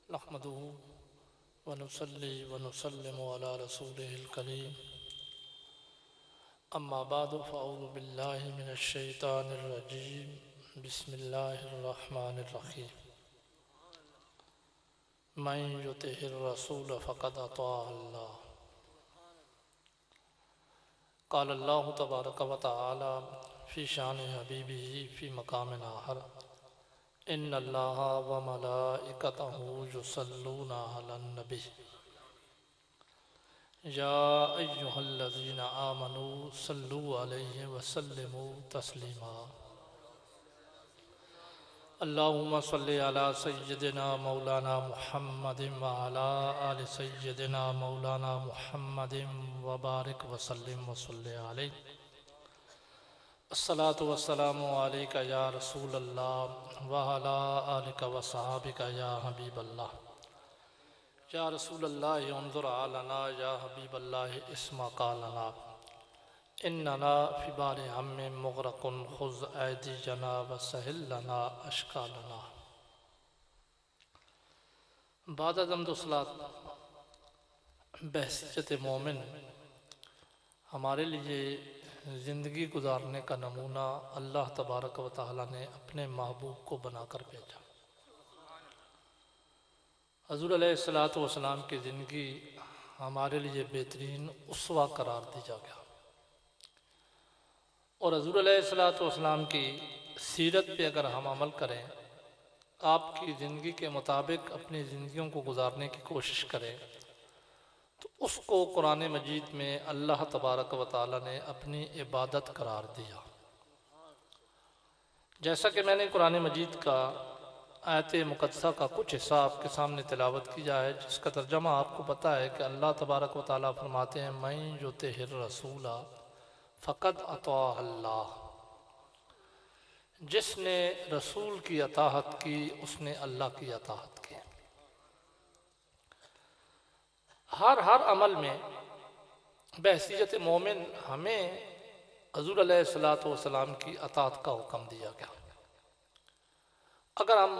नहमदुहु व नुसल्ली व नुसल्लिमु अला रसूलिहिल करीम अम्मा बादु फ़अऊज़ु बिल्लाहि मिनश शैतानिर रजीम बिस्मिल्लाहिर रहमानिर रहीम मन युतिइर रसूल फ़क़द अता अल्लाह क़ाल अल्लाहु तबारक व तआला फ़ी शान हबीबिही फ़ी मक़ामिन आहर इन्नल्लाहा व मलाइकतहु युसल्लूना अलन नबी या अय्युहल्लज़ीना आमनू सल्लू अलैहि व सल्लिमू तस्लीमा अल्लाहुम्मा सल्लि अला सय्यिदिना मौलाना मुहम्मदिन व अला आलि सय्यिदिना मौलाना मुहम्मदिन व बारिक व सल्लिम व सल्लि अलैहि अस्सलातु वस्सलामु अलैका या रसूलल्लाह व अला आलिका व सहाबिका या हबीबल्लाह या रसूलल्लाह उन्ज़ुर अलना या हबीबल्लाह इस्मा क़ालना इन्नना फ़ी बारि हम्मिन मुग़रक़ुन ख़ुज़ ऐदियना व सहिल लना अश्कालना। बाद हम्दुस्सलात बहसियत मोमिन हमारे लिए ज़िंदगी गुजारने का नमूना अल्लाह तबारक व तआला ने अपने महबूब को बनाकर भेजा। हज़ूर अलैहिस्सलातु वस्सलाम की ज़िंदगी हमारे लिए बेहतरीन उसवा करार दिया गया और हज़ूर अलैहिस्सलातु वस्सलाम की सीरत पे अगर हम अमल करें, आपकी ज़िंदगी के मुताबिक अपनी ज़िंदगियों को गुजारने की कोशिश करें, तो उसको कुरान मजीद में अल्लाह तबारक व तआला ने अपनी इबादत करार दिया। जैसा कि मैंने कुरान मजीद का आयत मुक़द्दसा का कुछ हिस्सा आपके सामने तिलावत किया है, जिसका तर्जमा आपको पता है कि अल्लाह तबारक व तआला फरमाते हैं मन युतिइर रसूला फ़क़द अता अल्लाह, जिसने रसूल की अताअत की उसने अल्लाह की अताअत की। हर अमल में बहसियत मोमिन हमें हज़ूर अलैहिस्सलातु वस्सलाम की अताअत का हुक्म दिया गया। अगर हम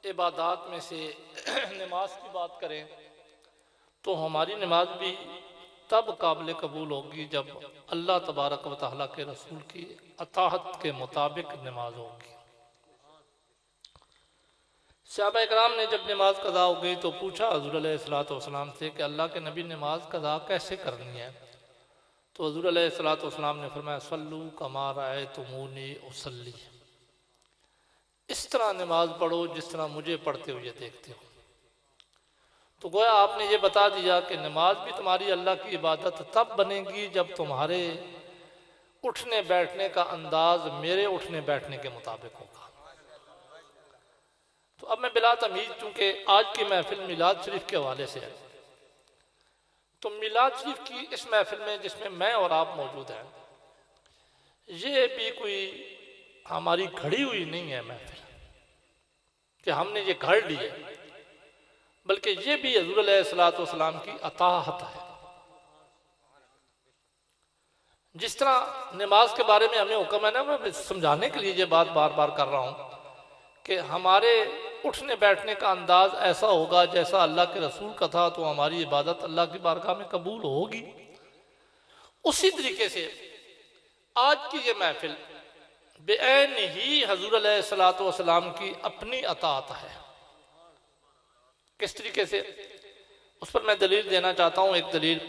इबादात में से नमाज की बात करें तो हमारी नमाज भी तब काबिल कबूल होगी जब अल्लाह तबारक व तआला के रसूल की अताअत के मुताबिक नमाज होगी। सहाबा इकराम ने जब नमाज कज़ा हो गई तो पूछा हज़ूर अलैहिस्सलातु वस्सलाम से कि अल्लाह के नबी नमाज कज़ा कैसे करनी है? तो हज़ूर अलैहिस्सलातु वस्सलाम ने फरमाया सल्लू कमा रअयतुमूनी उसल्ली, इस तरह नमाज पढ़ो जिस तरह मुझे पढ़ते हुए देखते हो। तो गोया आपने ये बता दिया कि नमाज भी तुम्हारी अल्लाह की इबादत तब बनेगी जब तुम्हारे उठने बैठने का अंदाज मेरे उठने बैठने के मुताबिक होगा। तो अब मैं बिला तमीज़, चूँकि आज की महफिल मिलाद शरीफ के हवाले से है, तो मिलाद शरीफ की इस महफिल में जिसमें मैं और आप मौजूद हैं, ये भी कोई हमारी घड़ी हुई नहीं है महफिल कि हमने ये घड़ ली है, बल्कि ये भी हज़ूर अलैहिस्सलातु वस्सलाम की अताअत है। जिस तरह नमाज के बारे में हमें हुक्म है ना, मैं समझाने के लिए ये बात बार बार कर रहा हूँ कि हमारे उठने बैठने का अंदाज ऐसा होगा जैसा अल्लाह के रसूल का था, तो हमारी इबादत अल्लाह की बारगाह में कबूल होगी। उसी तरीके से आज की ये महफिल बेऐन ही हज़ूर अलैहिस्सलातु वस्सलाम की अपनी अताअत है। किस तरीके से, उस पर मैं दलील देना चाहता हूँ। एक दलील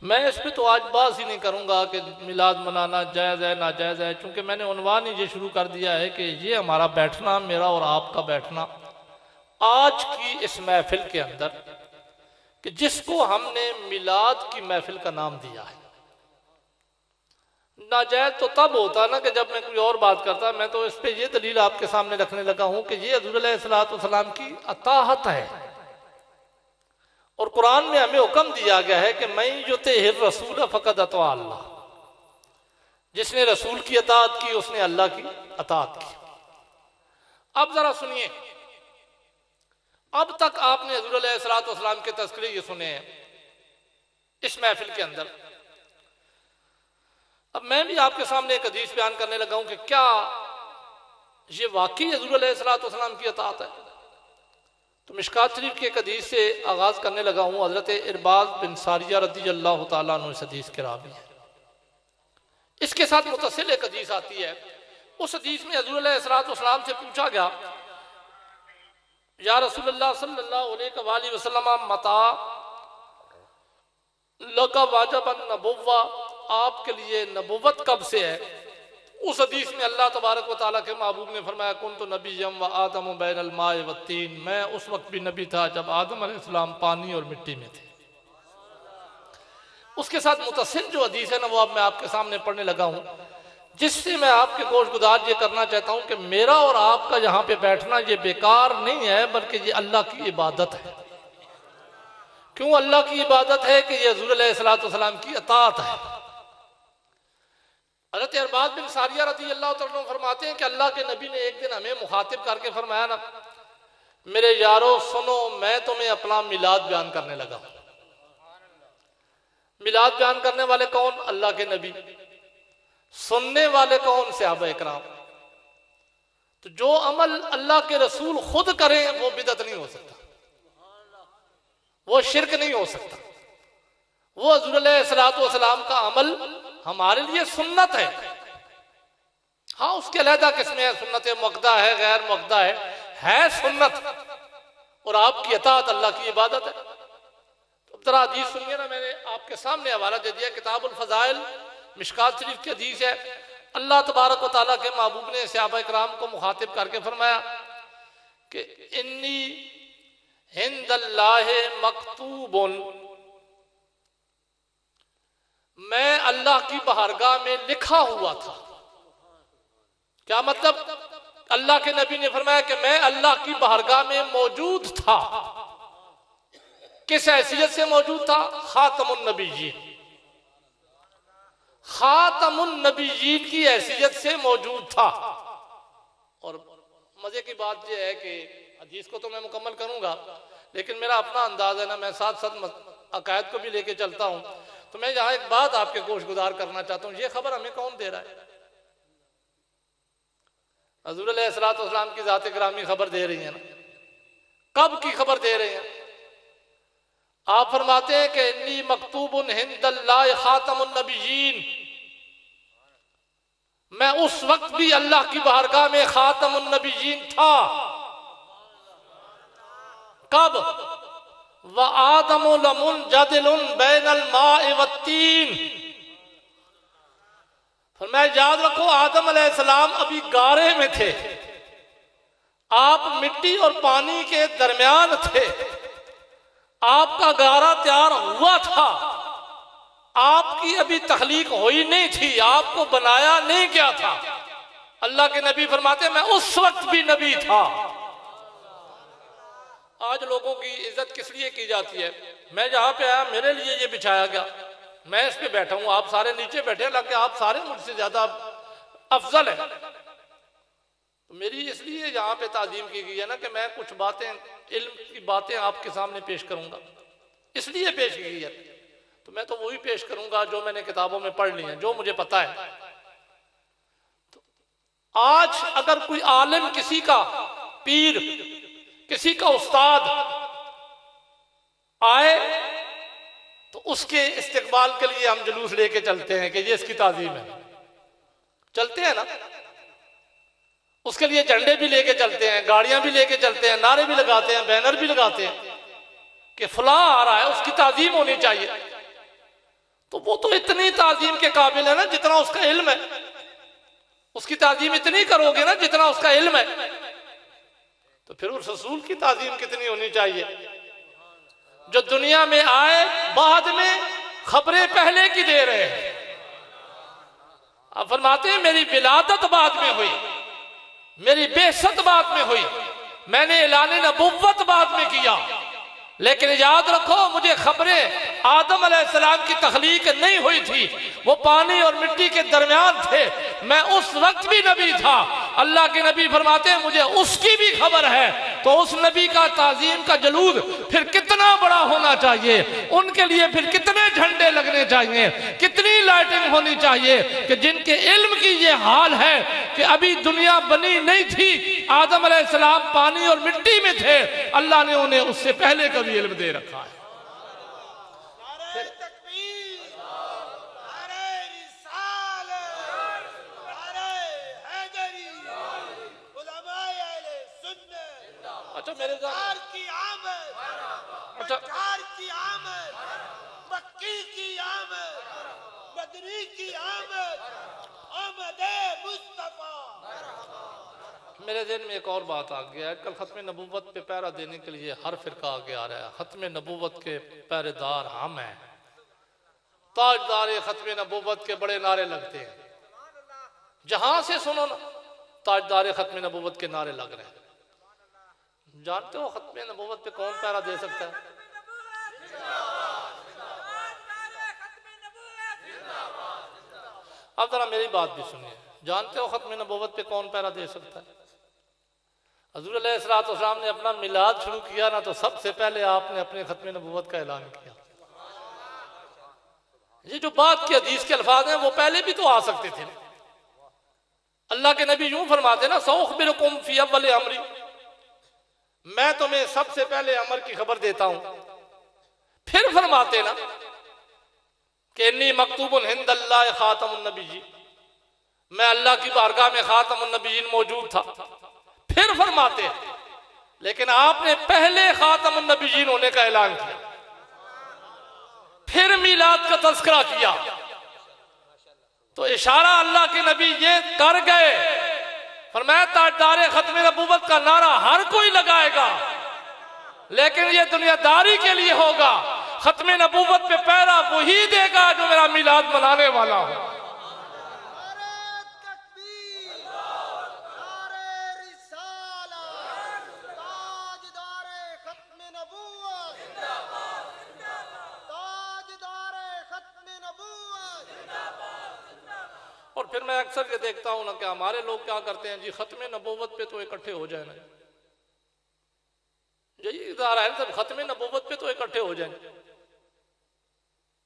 मैं इस पर तो आज बात ही नहीं करूँगा कि मिलाद मनाना जायज़ है नाजायज़ है, चूँकि मैंने उन्वान ही ये शुरू कर दिया है कि ये हमारा बैठना, मेरा और आपका बैठना आज की इस महफिल के अंदर, कि जिसको हमने मिलाद की महफिल का नाम दिया है। नाजायज़ तो तब होता ना कि जब मैं कोई और बात करता। मैं तो इस पर यह दलील आपके सामने रखने लगा हूँ कि ये हज़ूर अलैहिस्सलातु वस्सलाम की अताअत है और कुरान में हमें हुक्म दिया गया है कि मन युतिइर रसूल फ़क़द अता अल्लाह, जिसने रसूल की अताअत की उसने अल्लाह की अताअत की। अब जरा सुनिए, अब तक आपने हज़ूर अलैहिस्सलातु वस्सलाम के तज़किरे ये सुने हैं इस महफिल के अंदर। अब मैं भी आपके सामने एक हदीस बयान करने लगा हूं कि क्या ये वाकई हज़ूर अलैहिस्सलातु वस्सलाम की अताअत है। तो मिशकात शरीफ की एक हदीस से आगाज़ करने लगा हूँ। हज़रत इरबाज़ बिन सारिया रज़ियल्लाहु ताला अन्हु इस हदीस के रावी है। इसके साथ मुतसिल एक हदीस आती है। उस हदीस में हुज़ूर अलैहिस्सलातु वस्सलाम से पूछा गया, या रसूलल्लाह सल्लल्लाहु अलैहि वसल्लम मता लका वाजबन नबुव्वा, आपके लिए नबुव्वत कब से है? उस हदीस में अल्लाह तबारक व तआला के महबूब ने फरमाया, कुन्तु नबिय्यम व आदम बैनल माए व तीन, मैं उस वक्त भी नबी था जब आदम अलैहिस्सलाम पानी और मिट्टी में थे। उसके साथ मुतसिल जो हदीस है ना, वो अब मैं आपके सामने पढ़ने लगा हूँ, जिससे मैं आपके गोश गुजार ये करना चाहता हूँ कि मेरा और आपका यहाँ पे बैठना ये बेकार नहीं है, बल्कि ये अल्लाह की इबादत है। क्यों अल्लाह की इबादत है? कि ये हुज़ूर अलैहिस्सलातु वस्सलाम की अताअत है। हज़रत इरबाज़ बिन सारिया रज़ियल्लाहु तआला अन्हु फरमाते हैं कि अल्लाह के नबी ने एक दिन हमें मुखातिब करके फरमाया ना, मेरे यारो सुनो, मैं तुम्हें अपना मिलाद बयान करने लगा। मिलाद बयान करने वाले कौन? अल्लाह के नबी। सुनने वाले कौन? सहाबा इकराम। तो जो अमल अल्लाह के रसूल खुद करें वो बिदअत नहीं हो सकता, वो शिरक नहीं हो सकता। वो हुज़ूर अलैहिस्सलातु वस्सलाम का अमल हमारे लिए सुन्नत है। हाँ, उसके अलहदा किस्में है, सुन्नत मुअक्कदा है, गैर मुअक्कदा है सुन्नत, और आपकी अताअत अल्लाह की इबादत है। तो जरा हदीस सुनिए ना, मैंने आपके सामने हवाला दे दिया, किताबुल फज़ाइल मिशकात शरीफ की हदीस है। अल्लाह तबारक व तआला के महबूब ने सहाबा इकराम को मुखातिब करके फरमाया कि इन्नी हिंदल्लाहि मकतूबुन, मैं अल्लाह की बारगाह में लिखा हुआ था। क्या मतलब? अल्लाह के नबी ने फरमाया कि मैं अल्लाह की बारगाह में मौजूद था। किस हैसियत से मौजूद था? खातमुन नबिय्यीन, खातमुन नबिय्यीन की हैसियत से मौजूद था। और मजे की बात यह है कि हदीस को तो मैं मुकम्मल करूंगा, लेकिन मेरा अपना अंदाज है ना, मैं साथ साथ अकायद को भी लेके चलता हूं। तो मैं यहाँ एक बात आपके गोश गुजार करना चाहता हूँ। ये खबर हमें कौन दे रहा है? हुज़ूर अलैहिस्सलातु वस्सलाम की ज़ात गिरामी खबर दे रही है ना। कब की खबर दे रहे हैं? आप फरमाते हैं कि इन्नी मकतूबुन हिंदल्लाहि खातमुन नबिय्यीन, मैं उस वक्त भी अल्लाह की बारगाह में खातमुन नबिय्यीन था। कब? व आदमु लमुनजदिलुन बैनल माए वत्तीन, फरमाया याद रखो, आदम अलैहिस्सलाम अभी गारे में थे, आप मिट्टी और पानी के दरमियान थे। आपका गारा तैयार हुआ था, आपकी अभी तख्लीक हुई नहीं थी, आपको बनाया नहीं गया था। अल्लाह के नबी फरमाते मैं उस वक्त भी नबी था। आज लोगों की इज्जत किस लिए की जाती है? मैं जहां पे आया मेरे लिए ये बिछाया गया, मैं इस पे बैठा हूं, आप सारे नीचे बैठे, हालांकि आप सारे मुझसे ज्यादा अफजल है। तो मेरी इसलिए यहाँ पे ताजीम की गई है ना कि मैं कुछ बातें, इल्म की बातें आपके सामने पेश करूंगा, इसलिए पेश की गई है। तो मैं तो वही पेश करूंगा जो मैंने किताबों में पढ़ ली है, जो मुझे पता है। तो आज अगर कोई आलिम, किसी का पीर, किसी का उस्ताद आए तो उसके इस्तिकबाल के लिए हम जुलूस लेके चलते हैं कि ये इसकी ताजीम है, चलते हैं ना। उसके लिए झंडे भी लेके चलते हैं, गाड़ियां भी लेके चलते हैं, नारे भी लगाते हैं, बैनर भी लगाते हैं कि फलां आ रहा है, उसकी ताजीम होनी चाहिए। तो वो तो इतनी ताजीम के काबिल है ना जितना उसका इल्म है। उसकी ताजीम इतनी करोगे ना जितना उसका इल्म है। तो फिर उस रसूल की ताजीम कितनी होनी चाहिए जो दुनिया में आए, बाद में खबरें पहले की दे रहे हैं। अब फरमाते हैं मेरी विलादत बाद में हुई, मेरी बेसत बाद में हुई, मैंने ऐलान नबुव्वत बाद में किया, लेकिन याद रखो मुझे खबरें आदम अलैहिस्सलाम की तख्लीक नहीं हुई थी, वो पानी और मिट्टी के दरमियान थे, मैं उस वक्त भी नबी था। अल्लाह के नबी फरमाते हैं मुझे उसकी भी खबर है। तो उस नबी का ताजीम का जलूद फिर कितना बड़ा होना चाहिए, उनके लिए फिर कितने झंडे लगने चाहिए, कितनी लाइटिंग होनी चाहिए कि जिनके इल्म की ये हाल है कि अभी दुनिया बनी नहीं थी आदम अलैहिस्सलाम पानी और मिट्टी में थे, अल्लाह ने उन्हें उससे पहले का भी इल्म दे रखा है। अच्छा मेरे की आमद, अच्छा की आमद, मक्की की आमद, बदरी की आमद, आमदे मुस्तफा। मेरे दिन में एक और बात आ गया है, कल खत्म नबूवत पे पहरा देने के लिए हर फिरका आगे आ रहा है। खत्म नबूवत के पहरेदार हम हैं, ताजदार खत्म नबूवत के बड़े नारे लगते हैं, जहां से सुनो ना ताजदार खत्म नबूवत के नारे लग रहे हैं। जानते हो खत्म नबूवत पे कौन पहरा दे सकता है? अब जरा मेरी बात भी सुनिए, जानते हो खत्म नबूवत पे कौन पहरा दे सकता है? हज़ूर अलैहिस्सलाम ने अपना मिलाद शुरू किया ना, तो सबसे पहले आपने अपने खत्म नबूवत का ऐलान किया। ये जो बात की हदीस के अल्फाज हैं वो पहले भी तो आ सकते थे। अल्लाह के नबी यूं फरमाते ना, सौखबिरुकुम फी अव्वल अमरी, मैं तुम्हें सबसे पहले अमर की खबर देता हूं। फिर फरमाते ना कि इन्नी मकतूबुन हिंदल्लाह खातमुन नबीय्यीन, मैं अल्लाह की बारगाह में खातमुन नबीय्यीन मौजूद था। फिर फरमाते लेकिन आपने पहले खातमुन नबीय्यीन होने का ऐलान किया, फिर मीलाद का तज़किरा किया, तो इशारा अल्लाह के नबी ये कर गए। फरमाया ताजदार खत्म नबूवत का नारा हर कोई लगाएगा, लेकिन ये दुनियादारी के लिए होगा। खत्म नबूवत पे पहरा वही देगा जो मेरा मिलाद मनाने वाला हो। और फिर मैं अक्सर ये देखता हूं ना कि हमारे लोग क्या करते हैं जी, खत्म नबूवत पे तो इकट्ठे हो जाए ना, यही इदारा है सब, खत्म नबूवत पे तो इकट्ठे हो जाए।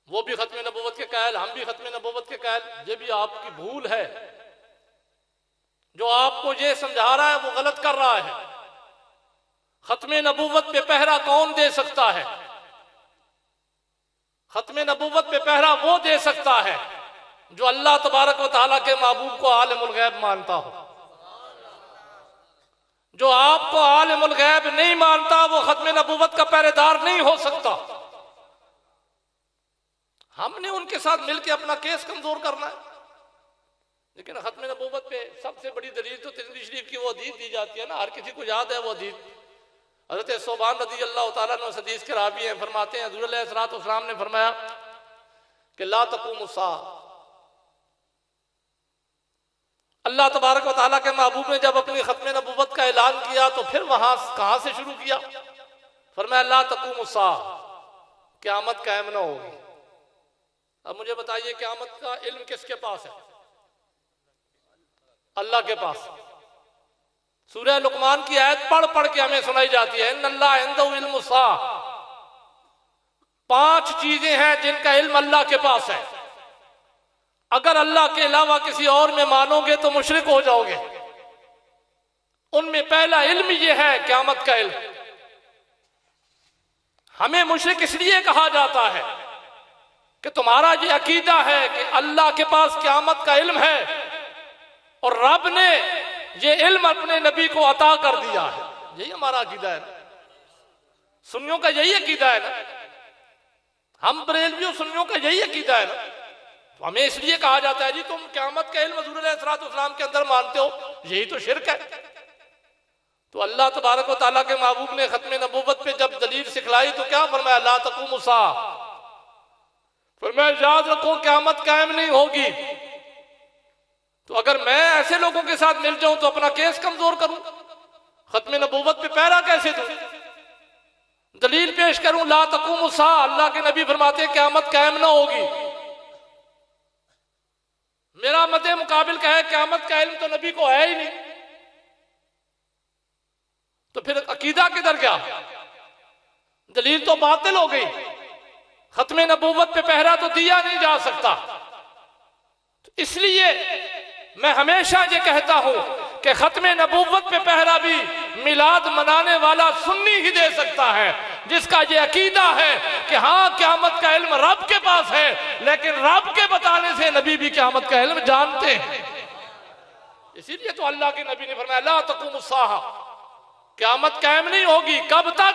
वो भी खत्म नबूवत के कायल, हम भी खत्म नबूवत के कायल। ये भी आपकी भूल है, जो आपको ये समझा रहा है वो गलत कर रहा है। खत्म नबूवत पे पहरा कौन दे सकता है? खत्म नबूवत पे पहरा वो दे सकता है जो अल्लाह तबारक व तआला के महबूब को आलिमुल गैब मानता हो। जो आपको आलिमुल गैब नहीं मानता वो खत्म नबूवत का पहरेदार नहीं हो सकता। हमने उनके साथ मिलकर अपना केस कमजोर करना है, लेकिन खत्म नबूवत पे सबसे बड़ी दलील तो तिरमिज़ी शरीफ की वो हदीस दी जाती है ना, हर किसी को याद है वो हदीस। हज़रत सोबान रज़ी अल्लाह तआला अन्हु हदीस के रावी हैं, फरमाते हैं हज़ूर अलैहिस्सलाम ने फरमाया कि ला तक़ूमु अस्साअह, अल्लाह तबारक व तआला के महबूब ने जब अपनी खत्म नबूवत का ऐलान किया तो फिर वहां कहां से शुरू किया? फरमाया ला तक़ूमु अस्साअह, क़यामत कायम न होगी। अब मुझे बताइए क़यामत का इल्म किसके पास है? अल्लाह के पास। सूरह लुक़मान की आयत पढ़ पढ़ के हमें सुनाई जाती है, इन्नल्लाह इंदहु इल्मु अस्साअह, 5 चीजें हैं जिनका इल्म अल्लाह के पास है। अगर अल्लाह के अलावा किसी और में मानोगे तो मुशरिक हो जाओगे। उनमें पहला इल्म यह है क़यामत का इल्म। हमें मुशरिक इसलिए कहा जाता है कि तुम्हारा ये अकीदा है कि अल्लाह के पास क़यामत का इल्म है और रब ने ये इल्म अपने नबी को अता कर दिया है। यही हमारा अकीदा है ना, सुन्नियों का यही अकीदा है ना, हम बरेलवियों सुन्नियों का यही अकीदा है ना। तो हमें इसलिए कहा जाता है जी तुम क़यामत का इल्म हुज़ूर अलैहिस्सलाम के अंदर मानते हो, यही तो शिर्क है। तो अल्लाह तबारक व तआला के महबूब ने खत्म नबूवत पे जब दलील सिखलाई तो क्या फरमाया? ला तक़ूमु अस्साअह, फरमाया याद रखो क़यामत कायम नहीं होगी। तो अगर मैं ऐसे लोगों के साथ मिल जाऊं तो अपना केस कमजोर करूं, खत्म नबूवत पे पहरा कैसे दूं? दलील पेश करूं ला तक़ूमु अस्साअह, अल्लाह के नबी फरमाते हैं क़यामत कायम ना होगी। मेरा मदे मुकाबिल का है क़यामत का इल्म तो नबी को है ही नहीं, तो फिर अकीदा किधर गया? दलील तो बातिल हो गई। खत्म नबूवत पे पहरा तो दिया नहीं जा सकता। तो इसलिए मैं हमेशा ये कहता हूं कि खत्मे नबूवत पे पहरा भी मिलाद मनाने वाला सुन्नी ही दे सकता है, जिसका ये अकीदा है कि हाँ क़यामत का इल्म रब के पास है, लेकिन रब के बताने से नबी भी क़यामत का इल्म जानते हैं। इसीलिए तो अल्लाह के नबी ने फरमाया ला तक़ूमु अस्साअह, क़यामत कायम नहीं होगी। कब तक?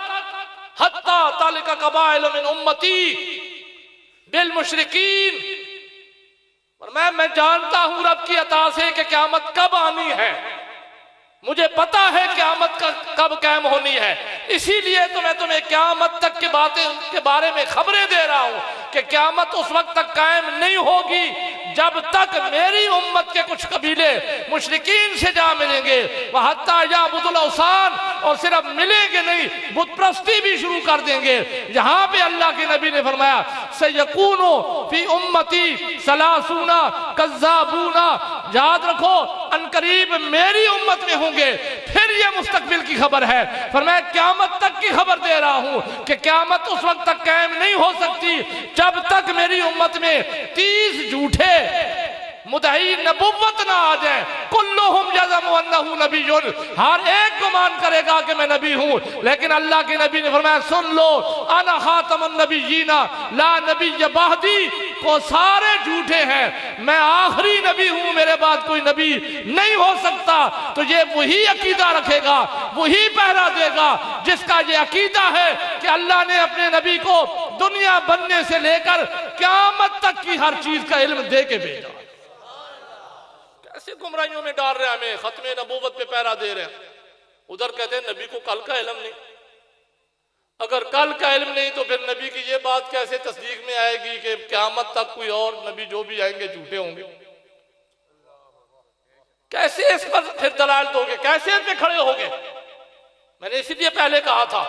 हत्ता तालिका कबाइल मिन उम्मती बिल मुशरिकीन। और मैं जानता हूं रब की अता से कि क़यामत कब आनी है, मुझे पता है क़यामत का कब कायम होनी है। इसीलिए तो मैं तुम्हें क़यामत तक की बातें के बारे में खबरें दे रहा हूं कि क़यामत उस वक्त तक कायम नहीं होगी जब तक मेरी उम्मत के कुछ कबीले मुशरिकीन से जा मिलेंगे, वह हत्ता याबुदुल औसान, और सिर्फ मिलेंगे नहीं बुत प्रस्ती भी शुरू कर देंगे। यहाँ पे अल्लाह के नबी ने फरमाया सयकूनु फी उम्मती सलासूना कज़्ज़ाबूना, याद रखो अनकरीब मेरी उम्मत में होंगे। फिर ये मुस्तकबिल की खबर है, फरमाया क़यामत तक की खबर दे रहा हूं कि क़यामत उस वक्त तक कायम नहीं हो सकती जब तक मेरी उम्मत में 30 झूठे मुदई नबुव्वत ना आ जाए। कुल्लुहुम यज़अमु अन्नहु नबियुन, हर एक गुमान करेगा कि मैं नबी हूं, लेकिन अल्लाह के नबी ने फरमाया सुन लो अना खातमुन नबिय्यीना ला नबिय्य बअदी, को सारे झूठे हैं, मैं आखिरी नबी हूं, मेरे बाद कोई नबी नहीं हो सकता। तो ये वही अकीदा रखेगा, वही पहरा देगा जिसका ये अकीदा है कि अल्लाह ने अपने नबी को दुनिया बनने से लेकर क़यामत तक की हर चीज का इल्म दे के भेजा। कैसे गुमराहियों में डाल रहे हैं हमें, खत्मे नबूवत पे पहरा दे रहे हैं। उधर कहते हैं नबी को कल का इल्म नहीं। अगर कल का इल्म नहीं तो फिर नबी की ये बात कैसे तस्दीक में आएगी कि क़यामत तक कोई और नबी जो भी आएंगे झूठे होंगे? कैसे इस पर फिर दलाल दोगे, कैसे इस पे खड़े होगे? मैंने इसीलिए पहले कहा था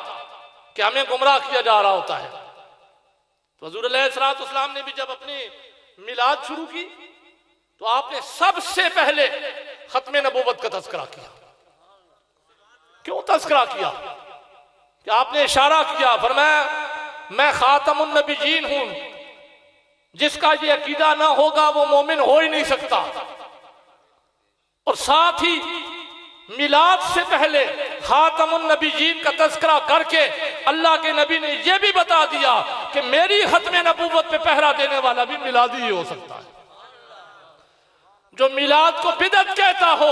कि हमें गुमराह किया जा रहा होता है। तो हुज़ूर अलैहिस्सलाम ने भी जब अपनी मिलाद शुरू की तो आपने सबसे पहले खत्मे नबूवत का तज़किरा किया। क्यों तज़किरा किया? कि आपने इशारा किया, फरमाया मैं खातमुन नबिय्यीन हूं, जिसका ये अकीदा ना होगा वो मोमिन हो ही नहीं सकता। और साथ ही मिलाद से पहले खातमुन नबिय्यीन का तज़किरा करके अल्लाह के नबी ने यह भी बता दिया कि मेरी खत्मे नबूवत पे पहरा देने वाला भी मिलादी ही हो सकता है। जो मिलाद को बिदअत कहता हो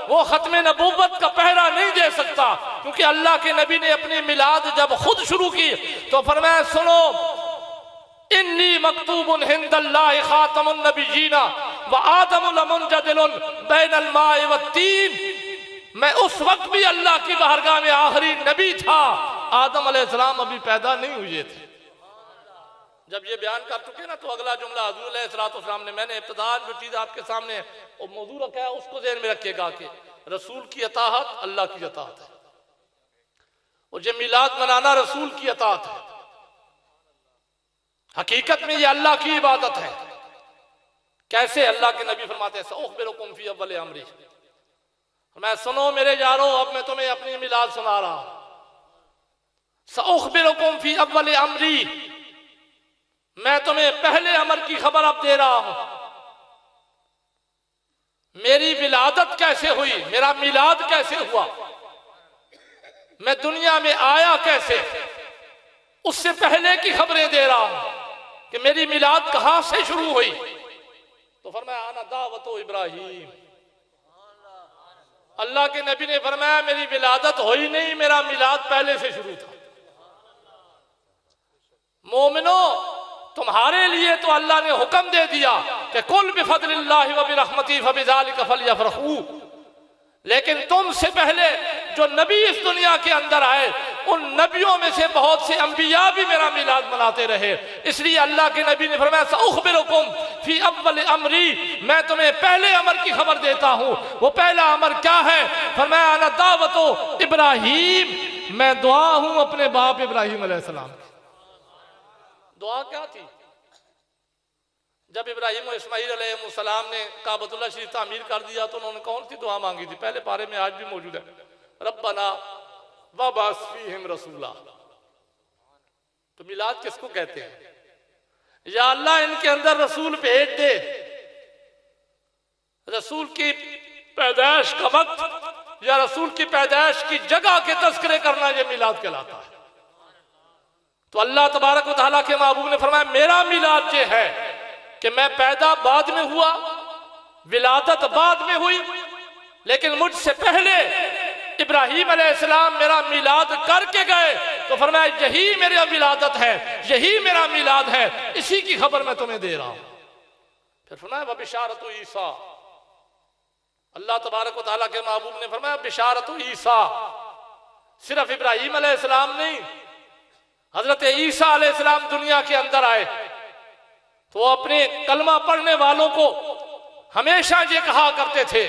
वो खत्मे नबूवत का पहरा नहीं दे सकता, क्योंकि अल्लाह के नबी ने अपनी मिलाद जब खुद शुरू की तो फरमाया सुनो इन्नी मकतूबुन हिंदल्लाहि खातमुन नबिय्यीना व आदमुल मुंजदिलुन बैनल माइ वत्तीन, मैं उस वक्त भी अल्लाह की बारगाह में आखिरी नबी था, आदम अलैहिस्सलाम अभी पैदा नहीं हुए थे। जब ये बयान कर चुके ना तो अगला जुमला हुज़ूर अलैहिस्सलाम ने, मैंने इब्तिदान जो चीज़ आपके सामने और मौजूद रखा है उसको ज़हन में रखिएगा कि रसूल की अताअत अल्लाह की अताअत है, और ये मिलाद मनाना रसूल की अताअत है। हकीकत में ये अल्लाह की इबादत है। कैसे? अल्लाह के नबी फरमाते हैं सअख़बिरुकुम फ़ी अव्वल अमरी, मैं सुनो मेरे यारो अब मैं तुम्हें अपनी मिलाद सुना रहा हूं। सअख़बिरुकुम फ़ी अव्वल अमरी, मैं तुम्हें पहले अमर की खबर अब दे रहा हूं। मेरी विलादत कैसे हुई, मेरा मिलाद कैसे हुआ, मैं दुनिया में आया कैसे, उससे पहले की खबरें दे रहा हूं कि मेरी मिलाद कहां से शुरू हुई। तो फरमाया आना दावतो इब्राहिम, अल्लाह के नबी ने फरमाया मेरी विलादत हुई नहीं, मेरा मिलाद पहले से शुरू था। मोमिनो तुम्हारे लिए तो अल्लाह ने हुक्म दे दिया कि कुल बिफज़लिल्लाहि व बिरहमतिही फबिज़ालिका फलयफ़रहू, लेकिन तुमसे पहले जो नबी इस दुनिया के अंदर आए उन नबियों में से बहुत से अंबिया भी मेरा मिलाद मनाते रहे। इसलिए अल्लाह के नबी ने फरमाया सअख़बिरुकुम फ़ी अव्वल अमरी, मैं तुम्हें पहले अमर की खबर देता हूं। वो पहला अमर क्या है? फरमाया अना दावतो इब्राहीम, मैं दुआ हूं अपने बाप इब्राहीम अलैहिस्सलाम की। दुआ क्या थी? जब इब्राहीम और इस्माईल अलैहिस्सलाम ने काबतुल्लाह शरीफ तामीर कर दिया तो उन्होंने कौन सी दुआ मांगी थी? पहले पारे में आज भी मौजूद है, रब्बना वबअस फीहिम रसूला। तो मिलाद किसको कहते हैं? या अल्लाह इनके अंदर रसूल भेज दे। रसूल की पैदाइश का वक्त या रसूल की पैदाइश की जगह के तस्करे करना यह मिलाद कहलाता है। तो अल्लाह तबारक व तआला के महबूब ने फरमाया मेरा मिलाद ये है कि मैं पैदा बाद में हुआ, विलादत बाद में हुई, लेकिन मुझसे पहले इब्राहीम अलैहिस्सलाम मेरा मिलाद करके गए, तो फरमाया यही मेरी विलादत है, यही मेरा मिलाद है, इसी की खबर मैं तुम्हें दे रहा हूं। फिर फरमाया बिशारतु ईसा, अल्लाह तबारक व तआला के महबूब ने फरमाया बिशारतु ईसा, सिर्फ इब्राहीम अलैहिस्सलाम नहीं, हजरत ईसा अलैहिस्सलाम दुनिया के अंदर आए तो अपने कलमा पढ़ने वालों को हमेशा ये कहा करते थे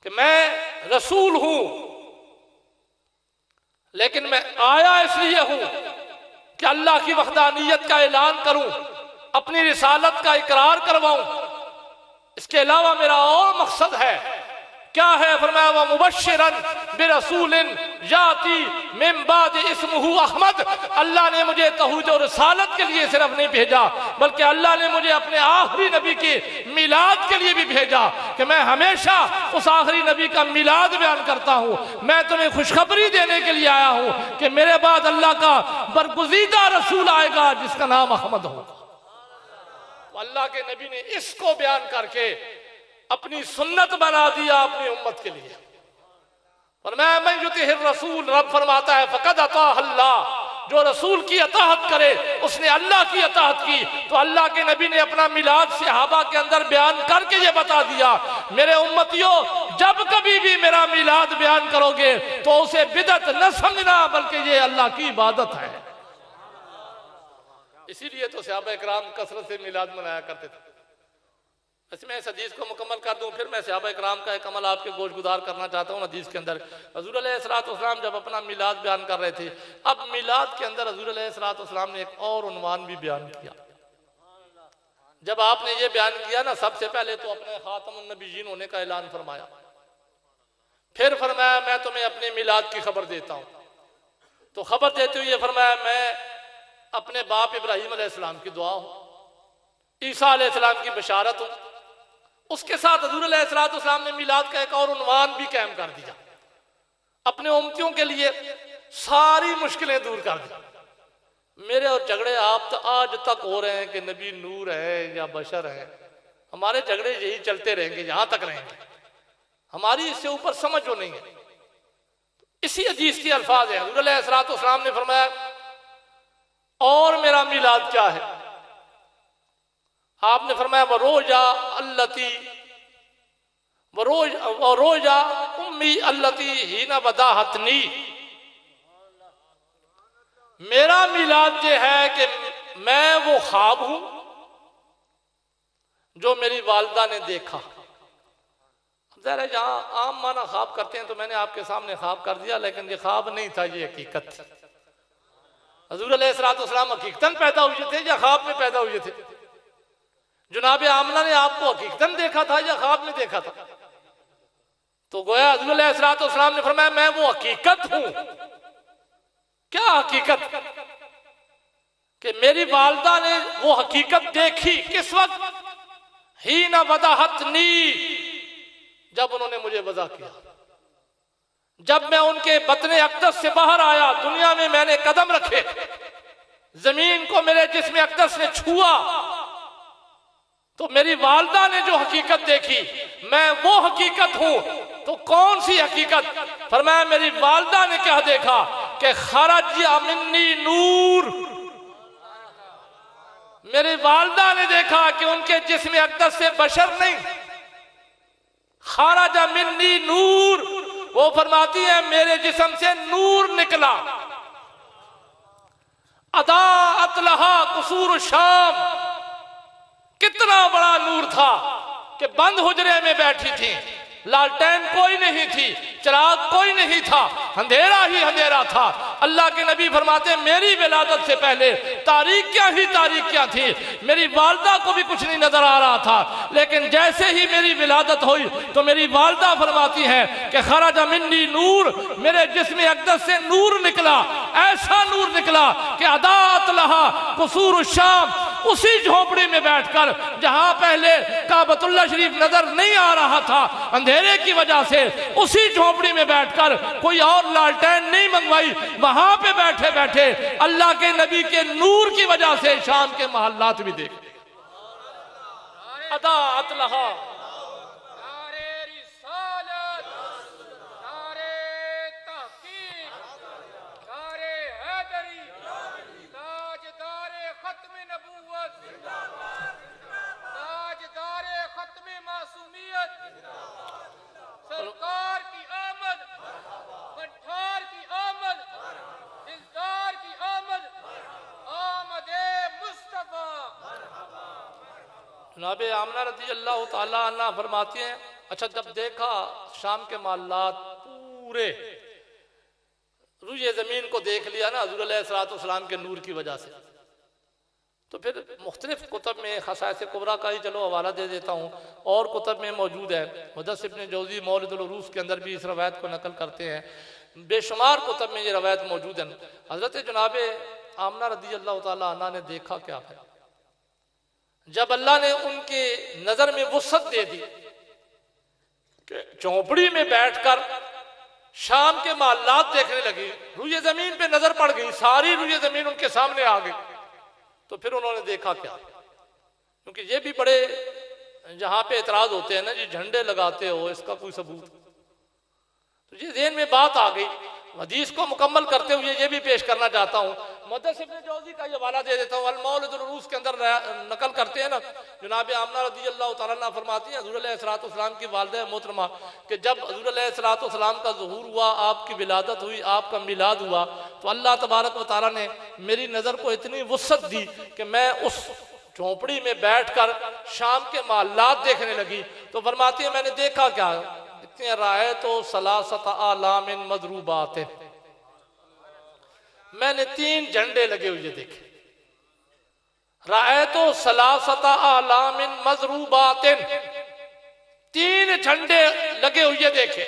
कि मैं रसूल हूं, लेकिन मैं आया इसलिए हूं कि अल्लाह की वहदानियत का ऐलान करूं, अपनी रिसालत का इकरार करवाऊं, इसके अलावा मेरा और मकसद है। क्या है? फरमाया व मुबश्शिरन बिरसूलिन याती मिन बाद इस्मुहु अहमद, अल्लाह ने मुझे तौहीद और रिसालत के लिए सिर्फ नहीं भेजा, बल्कि अल्लाह ने मुझे अपने आखिरी नबी के मिलाद के लिए भी भेजा कि मैं हमेशा उस आखिरी नबी का मिलाद बयान करता हूं। मैं तुम्हें खुशखबरी देने के लिए आया हूं कि मेरे बाद अल्लाह का बरगुज़ीदा रसूल आएगा जिसका नाम अहमद होगा। अल्लाह के नबी ने इसको बयान करके अपनी सुन्नत बना दिया अपनी उम्मत के लिए। और मैं युतिहिर रसूल, रब फरमाता है फकद अता अल्लाह, जो रसूल की अताहत करे उसने अल्लाह की अताहत की। तो अल्लाह के नबी ने अपना मिलाद सहाबा के अंदर बयान करके ये बता दिया मेरे उम्मतियों जब कभी भी मेरा मिलाद बयान करोगे तो उसे बिदअत न समझना, बल्कि ये अल्लाह की इबादत है। इसीलिए तो सहाबा इकराम कसरत से मिलाद मनाया करते थे। वैसे मैं इस हदीस को मुकम्मल कर दूं, फिर मैं सहाबा इकराम का एक अमल आपके गोशगुजार करना चाहता हूँ। हदीस के अंदर हजूर अलैहिस्सलाम जब अपना मिलाद बयान कर रहे थे, अब मिलाद के अंदर हजूर अलैहिस्सलाम ने एक और उन्वान भी बयान किया। जब आपने ये बयान किया ना, सबसे पहले तो अपने खातमुन नबीयीन होने का ऐलान फरमाया, फिर फरमाया मैं तुम्हें अपने मिलाद की खबर देता हूँ। तो खबर देते हुए फरमाया मैं अपने बाप इब्राहीम अलैहिस्सलाम की दुआ हूँ, ईसा अलैहिस्सलाम की बशारत हूँ। उसके साथ हजूर अलैहिस्सलाम ने मिलाद का एक और उन्वान भी कायम कर दिया, अपने उम्मतियों के लिए सारी मुश्किलें दूर कर दी। मेरे और झगड़े आप तो आज तक हो रहे हैं कि नबी नूर है या बशर है, हमारे झगड़े यही चलते रहेंगे, यहां तक रहेंगे, हमारी इससे ऊपर समझ हो नहीं है। इसी हदीस के अल्फाज है, हजूर अलैहिस्सलाम ने फरमाया और मेरा मिलाद क्या है? आपने फरमाया वरोजा अल्लती वरोजा उम्मी अल्लती हीना बदाहतनी, मेरा मिलाद ये है कि मैं वो ख्वाब हूं जो मेरी वालिदा ने देखा। ज़रा जहां आम माना ख्वाब करते हैं तो मैंने आपके सामने ख्वाब कर दिया, लेकिन ये ख्वाब नहीं था, ये हकीकत थी। हजूर अलैहिस्सलाम हकीकतन पैदा हुए थे या ख्वाब में पैदा हुए थे? जनाब आमना ने आपको हकीकतन देखा था या ख्वाब में देखा था? तो गोया हजूर अलैहिस्सलाम ने फरमाया मैं वो हकीकत हूं। क्या हकीकत? कि मेरी वालिदा ने वो हकीकत देखी। किस वक्त? ही ना वदाहतनी, जब उन्होंने मुझे वज़ा किया, जब मैं उनके बतने अक़दस से बाहर आया, दुनिया में मैंने कदम रखे, जमीन को मेरे जिस्म अक़दस ने छुआ, तो मेरी वालिदा ने जो हकीकत देखी मैं वो हकीकत हूं। तो कौन सी हकीकत? फरमाया मेरी वालिदा ने क्या देखा कि खरज मिन्नी नूर, मेरी वालिदा ने देखा कि उनके जिस्म अक़दस से बशर नहीं, खरज मिन्नी नूर, वो फरमाती है मेरे जिस्म से नूर निकला। अदाअत लहा कुसूर शाम, कितना बड़ा नूर था कि बंद हुजरे में बैठी थी, लालटेन कोई नहीं थी, चिराग कोई नहीं था, अंधेरा ही अंधेरा था। अल्लाह के नबी फरमाते मेरी विलादत से पहले तारीकियां ही तारीकियां थी, मेरी वालिदा को भी कुछ नहीं नजर आ रहा था, लेकिन जैसे ही मेरी विलादत हुई तो मेरी वालिदा फरमाती हैं कि खरज मिन्नी नूर, मेरे जिस्म अक़दस से नूर निकला, ऐसा नूर निकला कि अदात लहा कुसूर शाम, उसी झोपड़ी में बैठकर, जहां पहले काबतुल्लाह शरीफ नजर नहीं आ रहा था अंधेरे की वजह से, उसी झोपड़ी में बैठकर, कोई और लालटेन नहीं मंगवाई, वहां पे बैठे बैठे अल्लाह के नबी के नूर की वजह से शाम के महल्लात भी देखे। अदा अतलहा सरकार की आमद, बंठार की आमद, दिलदार की आमद, आमदे मुस्तफा। जनाब आमना रज़ी अल्लाह ताला अन्हा फरमाती हैं, अच्छा जब देखा शाम के मालात पूरे रुए ज़मीन को देख लिया ना हुज़ूर अलैहिस्सलाम के नूर की वजह से, तो फिर मुख्तलिफ कुतब में खसाइस कुबरा का ही चलो हवाला दे देता हूँ, और कुतब में मौजूद है। मुदस्सिर इब्न जौज़ी मौलिदुल उरूस के अंदर भी इस रवायत को नकल करते हैं, बेशुमार कुतब में ये रवायत मौजूद है। हज़रत जनाब आमना रज़ी अल्लाह ताला अन्हा ने देखा क्या है, जब अल्लाह ने उनके नज़र में वुसअत दे दी कि चौपड़ी में बैठकर शाम के मालात देखने लगी, रुए ज़मीन पे नज़र पड़ गई, सारी रुए ज़मीन उनके सामने आ गई। तो फिर उन्होंने देखा क्या, क्योंकि ये भी बड़े जहां पे एतराज होते हैं ना जी, झंडे लगाते हो इसका कोई सबूत, तो ये ज़हन में बात आ गई। हदीस को मुकम्मल करते हुए ये भी पेश करना चाहता हूँ, मुदस्सिर इब्न जौज़ी का ये हवाला दे देता हूँ। अल मौलिदुल उरूस के अंदर नकल करते हैं ना, जनाब आमना रज़ी अल्लाह ताला अन्हा फरमाती हैं हुज़ूर अलैहिस्सलाम की वालिदा मोहतरमा कि जब हुज़ूर अलैहिस्सलाम का ज़ुहूर हुआ, आपकी विलादत हुई, आपका मिलाद हुआ, तो अल्लाह तबारक व तआला ने मेरी नज़र को इतनी वुसअत दी कि मैं उस झोंपड़ी में बैठकर शाम के मालात देखने लगी। तो फरमाती है मैंने देखा क्या, इतने राय तो सलासत आलामिन मदरूबात, मैंने 3 झंडे लगे हुए देखे। राय तो सलासत आलामिन मदरूबात, 3 झंडे लगे हुए देखे,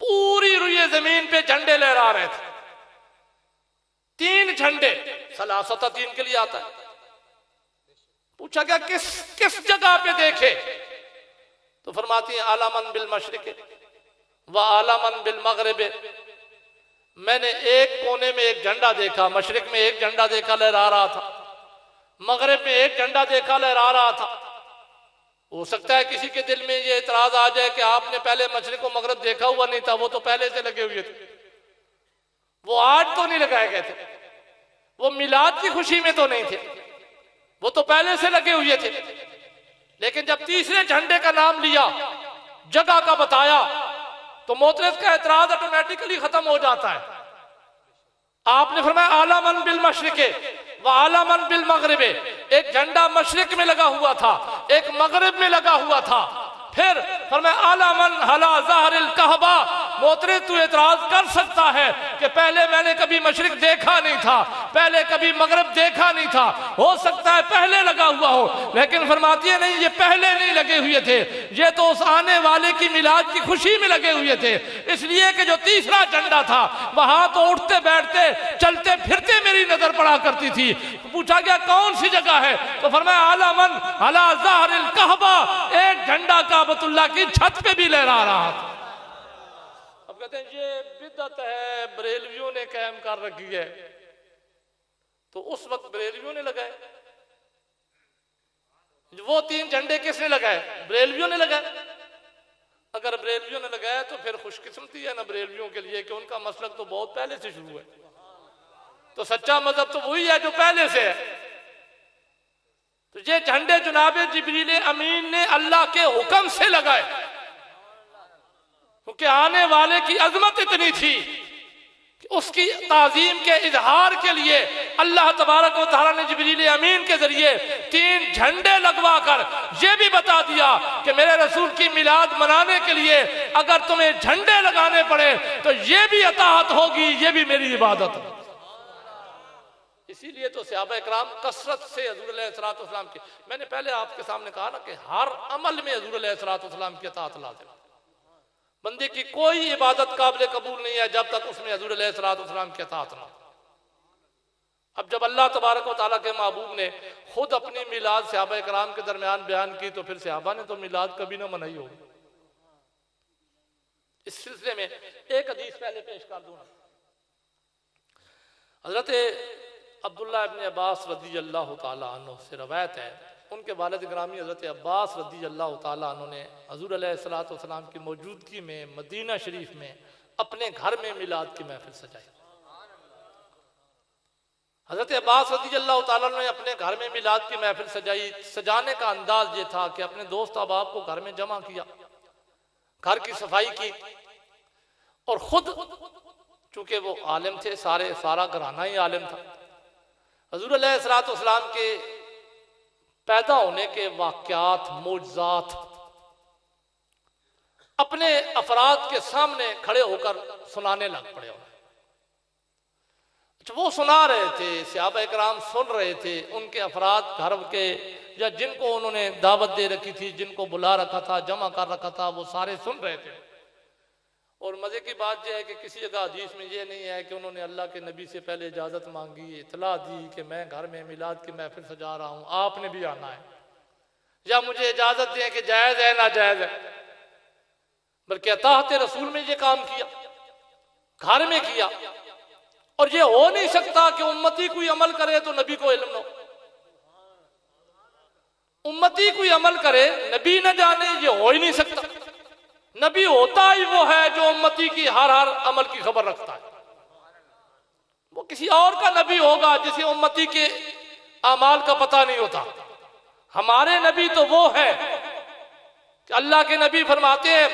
पूरी रुए जमीन पे झंडे लहरा रहे थे। 3 झंडे, सलासत 3 के लिए आता है। पूछा क्या किस जगह पे देखे, तो फरमाती है आलामन बिल मशरिक व आलामन बिल मगरिब, मैंने एक कोने में एक झंडा देखा, मशरिक में एक झंडा देखा लहरा रहा था, मगरिब में एक झंडा देखा लहरा रहा था। हो सकता है किसी के दिल में ये इतराज आ जाए कि आपने पहले मशरिक और मगरिब देखा हुआ नहीं था, वो तो पहले से लगे हुए थे, वो आज तो नहीं लगाए गए थे, वो मिलाद की खुशी में तो नहीं थे, वो तो पहले से लगे हुए थे। लेकिन जब तीसरे झंडे का नाम लिया, जगह का बताया, तो मोतरज का एतराज ऑटोमेटिकली खत्म हो जाता है। आपने फरमाया आलामन बिल मशरिके व आलामन बिल मगरिबे, एक झंडा मशरिक में लगा हुआ था, एक मगरिब में लगा हुआ था। फिर फरमाया आलामन हला ज़हरिल कहबा, मोतरज तू एतराज कर सकता है कि पहले मैंने कभी मशरिक देखा नहीं था, पहले कभी मगरिब देखा नहीं था, हो सकता है पहले लगा हुआ हो, लेकिन फरमाती है नहीं, ये पहले नहीं लगे हुए थे, ये तो उस आने वाले की मिलाद की खुशी में लगे हुए थे। इसलिए कि जो तीसरा झंडा था वहां तो उठते बैठते चलते फिरते मेरी नजर पड़ा करती थी। पूछा गया कौन सी जगह है, तो फरमाया आलामन हला ज़हरिल कहबा, एक झंडा काबतुल्लाह की छत पे भी लहरा रहा था। अब कहते हैं ये बिदअत है, बरेलवियों ने कायम कर रखी है, तो उस वक्त बरेलवियों ने लगाए। वो 3 झंडे किसने लगाए? बरेलवियों ने लगाए। अगर बरेलवियों ने लगाया तो फिर खुशकिस्मती है ना बरेलवियों के लिए कि उनका मसलक तो बहुत पहले से शुरू है, तो सच्चा मजहब तो वही है जो पहले से है। तो ये झंडे जनाब जिब्रील अमीन ने अल्लाह के हुक्म से लगाए, क्योंकि आने वाले की अजमत इतनी थी कि उसकी ताजीम के इजहार के लिए अल्लाह तबारक व तआला ने जिब्रील अमीन के जरिए 3 झंडे लगवा कर यह भी बता दिया कि मेरे रसूल की मिलाद मनाने के लिए अगर तुम्हें झंडे लगाने पड़े तो यह भी अताअत होगी, ये भी मेरी इबादत है। इसीलिए तो सहाबा इकराम कसरत से हुज़ूर अलैहिस्सलाम की, मैंने पहले आपके सामने कहा ना कि हर अमल में हुज़ूर अलैहिस्सलाम की अताअत लाज़िम। बंदे की कोई इबादत काबिल कबूल नहीं है जब तक उसमें हुज़ूर अलैहिस्सलाम की अताअत ना। अब जब अल्लाह तबारक व तआला के महबूब ने खुद अपनी मिलाद सहाबा इकराम के दरमियान बयान की तो फिर सहाबा ने तो मिलाद कभी ना मनाई होगी। इस सिलसिले में एक हदीस पहले पेश कर दूं। हजरत अब्दुल्लाह इब्न अब्बास रज़ी अल्लाह तआला अन्हु से रवायत है, उनके वालिद गिरामी हजरत अब्बास रज़ी अल्लाह तआला अन्हु ने हुज़ूर अलैहिस्सलातु वस्सलाम की मौजूदगी में मदीना शरीफ में अपने घर में मिलाद की महफिल सजाई। हजरत अब्बास रज़ी अल्लाह तआला ने अपने घर में मिलाद की महफिल सजाई। सजाने का अंदाज ये था कि अपने दोस्त अहबाब को घर में जमा किया, घर की सफाई की और खुद चूंकि वो आलिम थे, सारा घराना ही आलिम था। हुज़ूर अलैहिस्सलातु वस्सलाम के पैदा होने के वाक़यात मौजज़ात अपने अफराद के सामने खड़े होकर सुनाने लग पड़े। वो सुना रहे थे, सहाबा इकराम सुन रहे थे, उनके अफराद घर के या जिनको उन्होंने दावत दे रखी थी, जिनको बुला रखा था, जमा कर रखा था, वो सारे सुन रहे थे। और मजे की बात यह है कि किसी जगह हदीस में ये नहीं है कि उन्होंने अल्लाह के नबी से पहले इजाजत मांगी, इतला दी कि मैं घर में मिलाद की महफिल सजा रहा हूं, आपने भी आना है, या मुझे इजाजत दें कि जायज है ना जायज है। बल्कि अताहत रसूल में ये काम किया, घर में किया। और ये हो नहीं सकता कि उम्मती कोई अमल करे तो नबी को इल्म न हो, उम्मती कोई अमल करे नबी न जाने, ये हो ही नहीं सकता। नबी होता ही वो है जो उम्मती की हर अमल की खबर रखता है। वो किसी और का नबी होगा जिसे उम्मती के अमाल का पता नहीं होता। हमारे नबी तो वो है कि अल्लाह के नबी फरमाते हैं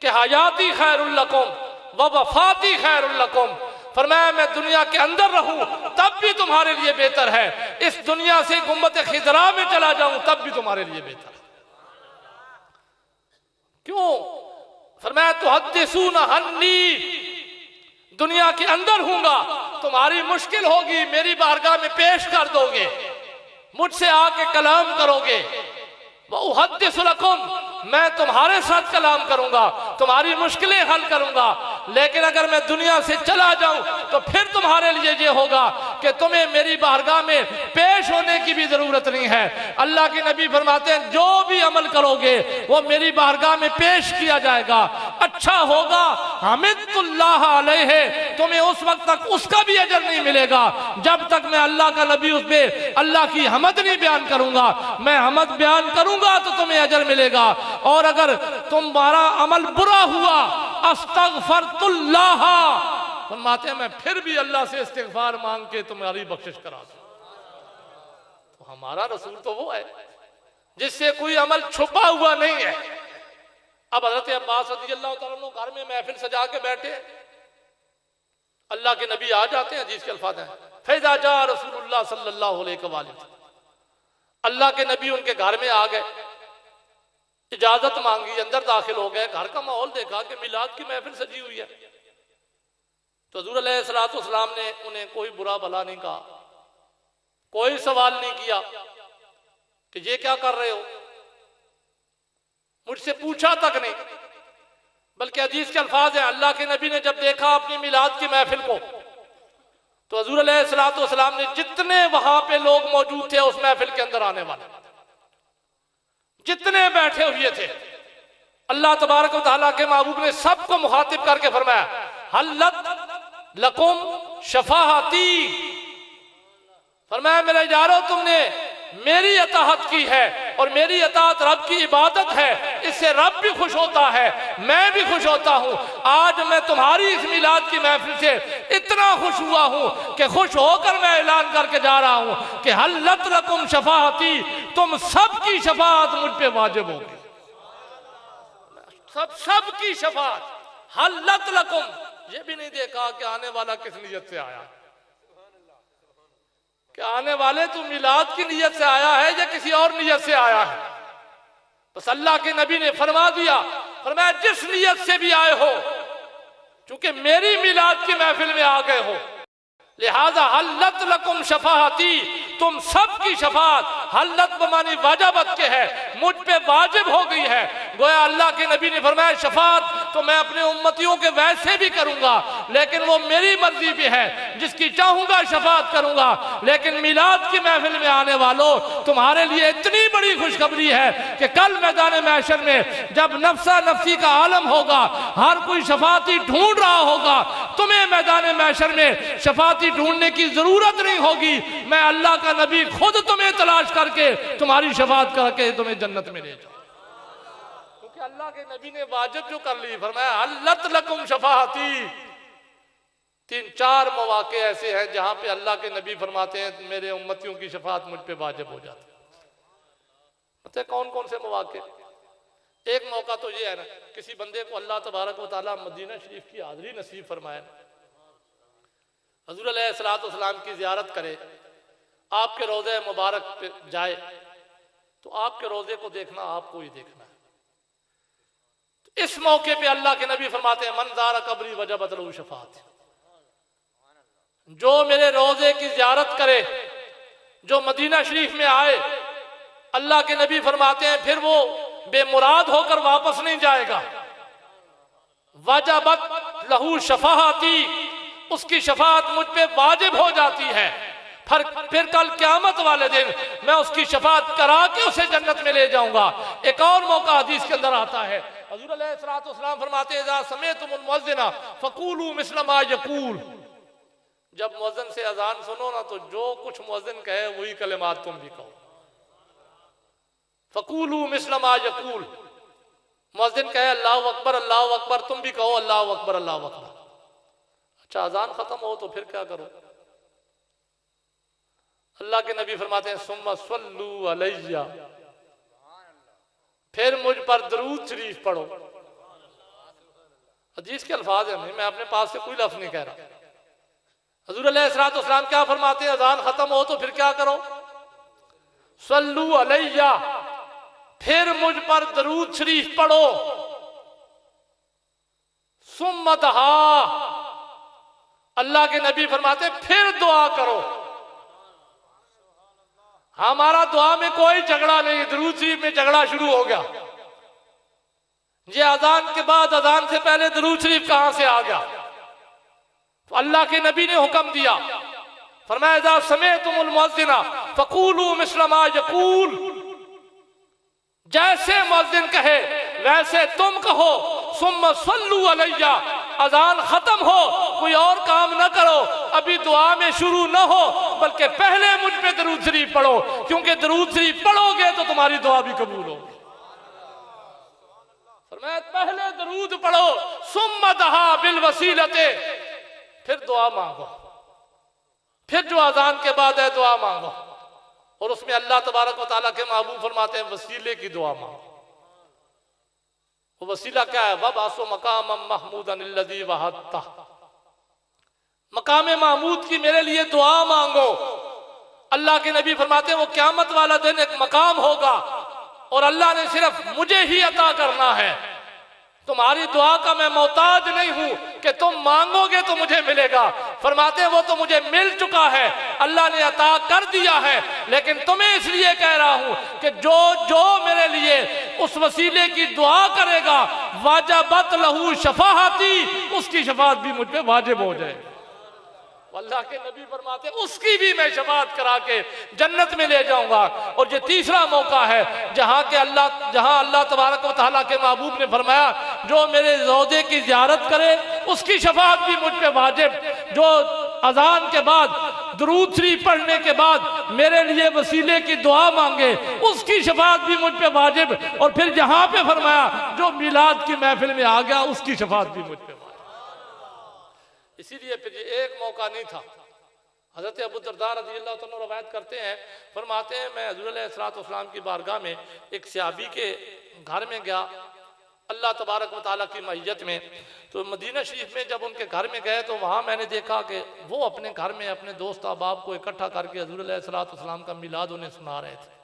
कि हयाती खैरुल लकुम व वफाती खैरुल लकुम। फरमाया मैं दुनिया के अंदर रहूं तब भी तुम्हारे लिए बेहतर है, इस दुनिया से गुम्बत खिजरा में चला जाऊं तब भी तुम्हारे लिए बेहतर है। क्यों? फरमाया तुहद्दिसूना हन्नी, दुनिया के अंदर हूंगा, तुम्हारी मुश्किल होगी, मेरी बारगाह में पेश कर दोगे, मुझसे आके कलाम करोगे। वउहद्दिसु लकुम, मैं तुम्हारे साथ कलाम करूंगा, तुम्हारी मुश्किलें हल करूंगा। लेकिन अगर मैं दुनिया से चला जाऊं तो फिर तुम्हारे लिए ये होगा कि तुम्हें मेरी बारगाह में पेश होने की भी जरूरत नहीं है। अल्लाह के नबी फरमाते हैं जो भी अमल करोगे वो मेरी बारगाह में पेश किया जाएगा। अच्छा होगा हमिदुल्लाह अलैहि, तुम्हें उस वक्त तक उसका भी अजर नहीं मिलेगा जब तक मैं अल्लाह का नबी उस पे अल्लाह की हमद नहीं बयान करूंगा। मैं हमद बयान करूंगा तो तुम्हें अजर मिलेगा। और अगर तुम्हारा अमल बुरा हुआ अस्तगफरतुल्लाह, फरमाते हैं मैं फिर भी अल्लाह से इस्तिगफार मांग के तुम्हारी बख्शिश करा दूं। तो हमारा रसूल तो वो है जिससे कोई अमल छुपा हुआ नहीं है। अब हजरत अब्बास रज़ियल्लाहु तआला अन्हु घर में महफिल सजा के बैठे, अल्लाह के नबी आ जाते हैं। हदीस के अल्फाज हैं फैज़ा जा रसूलुल्लाह सल्लल्लाहु अलैहि वसल्लम, अल्लाह के नबी उनके घर में आ गए, इजाजत मांगी, अंदर दाखिल हो गए। घर का माहौल देखा कि मिलाद की महफिल सजी हुई है। तो हुज़ूर अलैहिस्सलातु वस्सलाम ने उन्हें कोई बुरा भला नहीं कहा, कोई सवाल नहीं किया कि ये क्या कर रहे हो, मुझसे पूछा तक नहीं। बल्कि हदीस के अल्फाज हैं अल्लाह के नबी ने जब देखा अपनी मिलाद की महफिल को तो हुज़ूर अलैहिस्सलातु वस्सलाम ने जितने वहां पे लोग मौजूद थे उस महफिल के अंदर आने वाले जितने बैठे हुए थे, अल्लाह तबारक व तआला के महबूब ने सबको मुखातिब करके फरमाया हल्लत लकुम शफाअती, फरमाया मेरा इजारो तुमने मेरी अताहत की है और मेरी अताहत रब की इबादत है, इससे रब भी खुश होता है, मैं भी खुश होता हूं। आज मैं तुम्हारी इस मिलाद की महफिल से इतना खुश हुआ हूं कि खुश होकर मैं ऐलान करके जा रहा हूं कि हल्लत लकुम शफाअती, तुम सबकी शफाअत मुझ पे वाजिब होगी। सबकी शफाअत हल्लत लकुम, ये भी नहीं देखा कि आने वाला किस नियत से आया, कि आने वाले तो मिलाद की नियत से आया है या किसी और नियत से आया है। बस अल्लाह के नबी ने फरमा दिया, फरमाया जिस नियत से भी आए हो, चूंकि मेरी मिलाद की महफिल में आ गए हो, लिहाजा हल्लत लकुम शफाअती, तुम सबकी शफाअत, हल्लत बमानी वाजबत के है, मुझ पे वाजिब हो गई है। गोया अल्लाह के नबी ने फरमाया शफात तो मैं अपने उम्मतियों के वैसे भी करूंगा, लेकिन वो मेरी मर्जी भी है, जिसकी चाहूंगा शफात करूंगा। लेकिन मिलाद की महफिल में आने वालों, तुम्हारे लिए इतनी बड़ी खुशखबरी है कि कल मैदान महशर में जब नफ्सा नफ्सी का आलम होगा, हर कोई शफाती ढूंढ रहा होगा, तुम्हें मैदान महशर में शफाती ढूंढने की जरूरत नहीं होगी। मैं अल्लाह का नबी खुद तुम्हें तलाश करके तुम्हारी शफात करके तुम्हें जन्नत में ले जाऊं, क्योंकि अल्लाह के नबी ने वाजिब जो कर ली, फरमाया अल्लत लकुम शफाती। 3-4 मौके ऐसे हैं जहां पे अल्लाह के नबी फरमाते हैं मेरे उम्मतियों की शफात मुझ पे वाजिब हो जाती है। पता है कौन कौन से मौके? एक मौका तो ये है ना, किसी बंदे को अल्लाह तबारक व तआला मदीना शरीफ की हाज़िरी नसीब फरमाए, हुज़ूर अलैहिस्सलाम की ज़ियारत करे, आपके रोज़े मुबारक पे जाए, तो आपके रोज़े को देखना आपको ही देखना है। तो इस मौके पे अल्लाह के नबी फरमाते हैं मन ज़ारा कब्री वजबत लहू शफात। जो मेरे रोज़े की ज़ियारत करे, जो मदीना शरीफ में आए, अल्लाह के नबी फरमाते हैं फिर वो बेमुराद होकर वापस नहीं जाएगा। वजबत लहू शफाअती, उसकी शफात मुझ पे वाजिब हो जाती है। फिर कल क़यामत वाले दिन मैं उसकी शफात करा के उसे जन्नत में ले जाऊंगा। एक और मौका हदीस के अंदर आता है, हुज़ूर अलैहिस्सलाम फरमाते हैं इज़ा समिअतुमुल मुअज़्ज़िना फ़क़ूलू मिस्ल मा यक़ूल। जब मुअज़्ज़िन से अजान सुनो ना, तो जो कुछ मुअज़्ज़िन कहे वही कलिमात तुम भी कहो। फ़क़ूलू मिस्ल मा यक़ूल, मुअज़्ज़िन कहे अल्लाहु अकबर, तुम भी कहो अल्लाहु अकबर। अच्छा, अजान खत्म हो तो फिर क्या करो? अल्लाह के नबी फरमाते हैं सुम्मा सल्लू अलैया, फिर मुझ पर दरूद शरीफ पढ़ो। हदीस के अल्फाज है, मैं अपने पास से कोई लफ्ज़ नहीं कह रहा। हुज़ूर अलैहिस्सलाम क्या फरमाते हैं, अजान खत्म हो तो फिर क्या करो? सल्लू अलैया, फिर मुझ पर दरूद शरीफ पढ़ो। सुम्मा दहा, अल्लाह के नबी फरमाते फिर दुआ करो। हमारा दुआ में कोई झगड़ा नहीं, दरूद शरीफ में झगड़ा शुरू हो गया। ये अजान के बाद, अजान से पहले दरूद शरीफ कहां से आ गया? तो अल्लाह के नबी ने हुक्म दिया, फरमाया इज़ा समिअतुमुल मुअज़्ज़िना फ़क़ूलू मिस्ल मा यक़ूल, जैसे मुअज़्ज़िन कहे वैसे तुम कहो। सुम्मा सल्लू अलैया, अजान खत्म हो कोई और काम न करो, अभी दुआ में शुरू न हो, बल्कि पहले मुझ पे दरूद शरीफ पढ़ो, क्योंकि दरूद शरीफ पढ़ोगे तो तुम्हारी दुआ भी कबूल होगी। फरमाया पहले दरूद पढ़ो, सुम्मा दहा बिल वसीलते, फिर दुआ मांगो। फिर जो अजान के बाद है दुआ मांगो, और उसमें अल्लाह तबारक व तआला के महबूब फरमाते हैं वसीले की दुआ मांगो। वो वसीला क्या है? वबासु मकाम महमूदन अल्लज़ी वहदता, मकाम महमूद की मेरे लिए दुआ मांगो। अल्लाह के नबी फरमाते हैं वो क़यामत वाला दिन एक मकाम होगा और अल्लाह ने सिर्फ मुझे ही अता करना है। तुम्हारी दुआ का मैं मोहताज नहीं हूं कि तुम मांगोगे तो मुझे मिलेगा। फरमाते हैं वो तो मुझे मिल चुका है, अल्लाह ने अता कर दिया है, लेकिन तुम्हें इसलिए कह रहा हूं कि जो जो मेरे लिए उस वसीले की दुआ करेगा वाजबत लहू शफाअती, उसकी शफात भी मुझ पे वाजिब हो जाए। अल्लाह के नबी फरमाते उसकी भी मैं शफात करा के जन्नत में ले जाऊंगा। और ये तीसरा मौका है जहां अल्लाह तबारक व तआला के महबूब ने फरमाया जो मेरे रोज़े की ज़ियारत करे उसकी शफात भी मुझ पे वाजिब। जो अजान के बाद दुरूद शरीफ पढ़ने के बाद मेरे लिए वसीले की दुआ मांगे उसकी शफात भी मुझ पे वाजिब। और फिर जहां पे फरमाया जो मिलाद की महफिल में आ गया उसकी शफात भी मुझ पे। इसीलिए फिर ये एक मौका नहीं था। हज़रत अबू दरदा रज़ियल्लाहु अन्हु रवायत करते हैं, फरमाते हैं मैं हुज़ूर अलैहिस्सलाम की बारगाह में एक सहाबी के घर में गया अल्लाह तबारक व तआला की मइयत में। तो मदीना शरीफ में जब उनके घर में गए तो वहाँ मैंने देखा कि वो अपने घर में अपने दोस्त अहबाब को इकट्ठा करके हुज़ूर अलैहिस्सलाम का मिलाद उन्हें सुना रहे थे।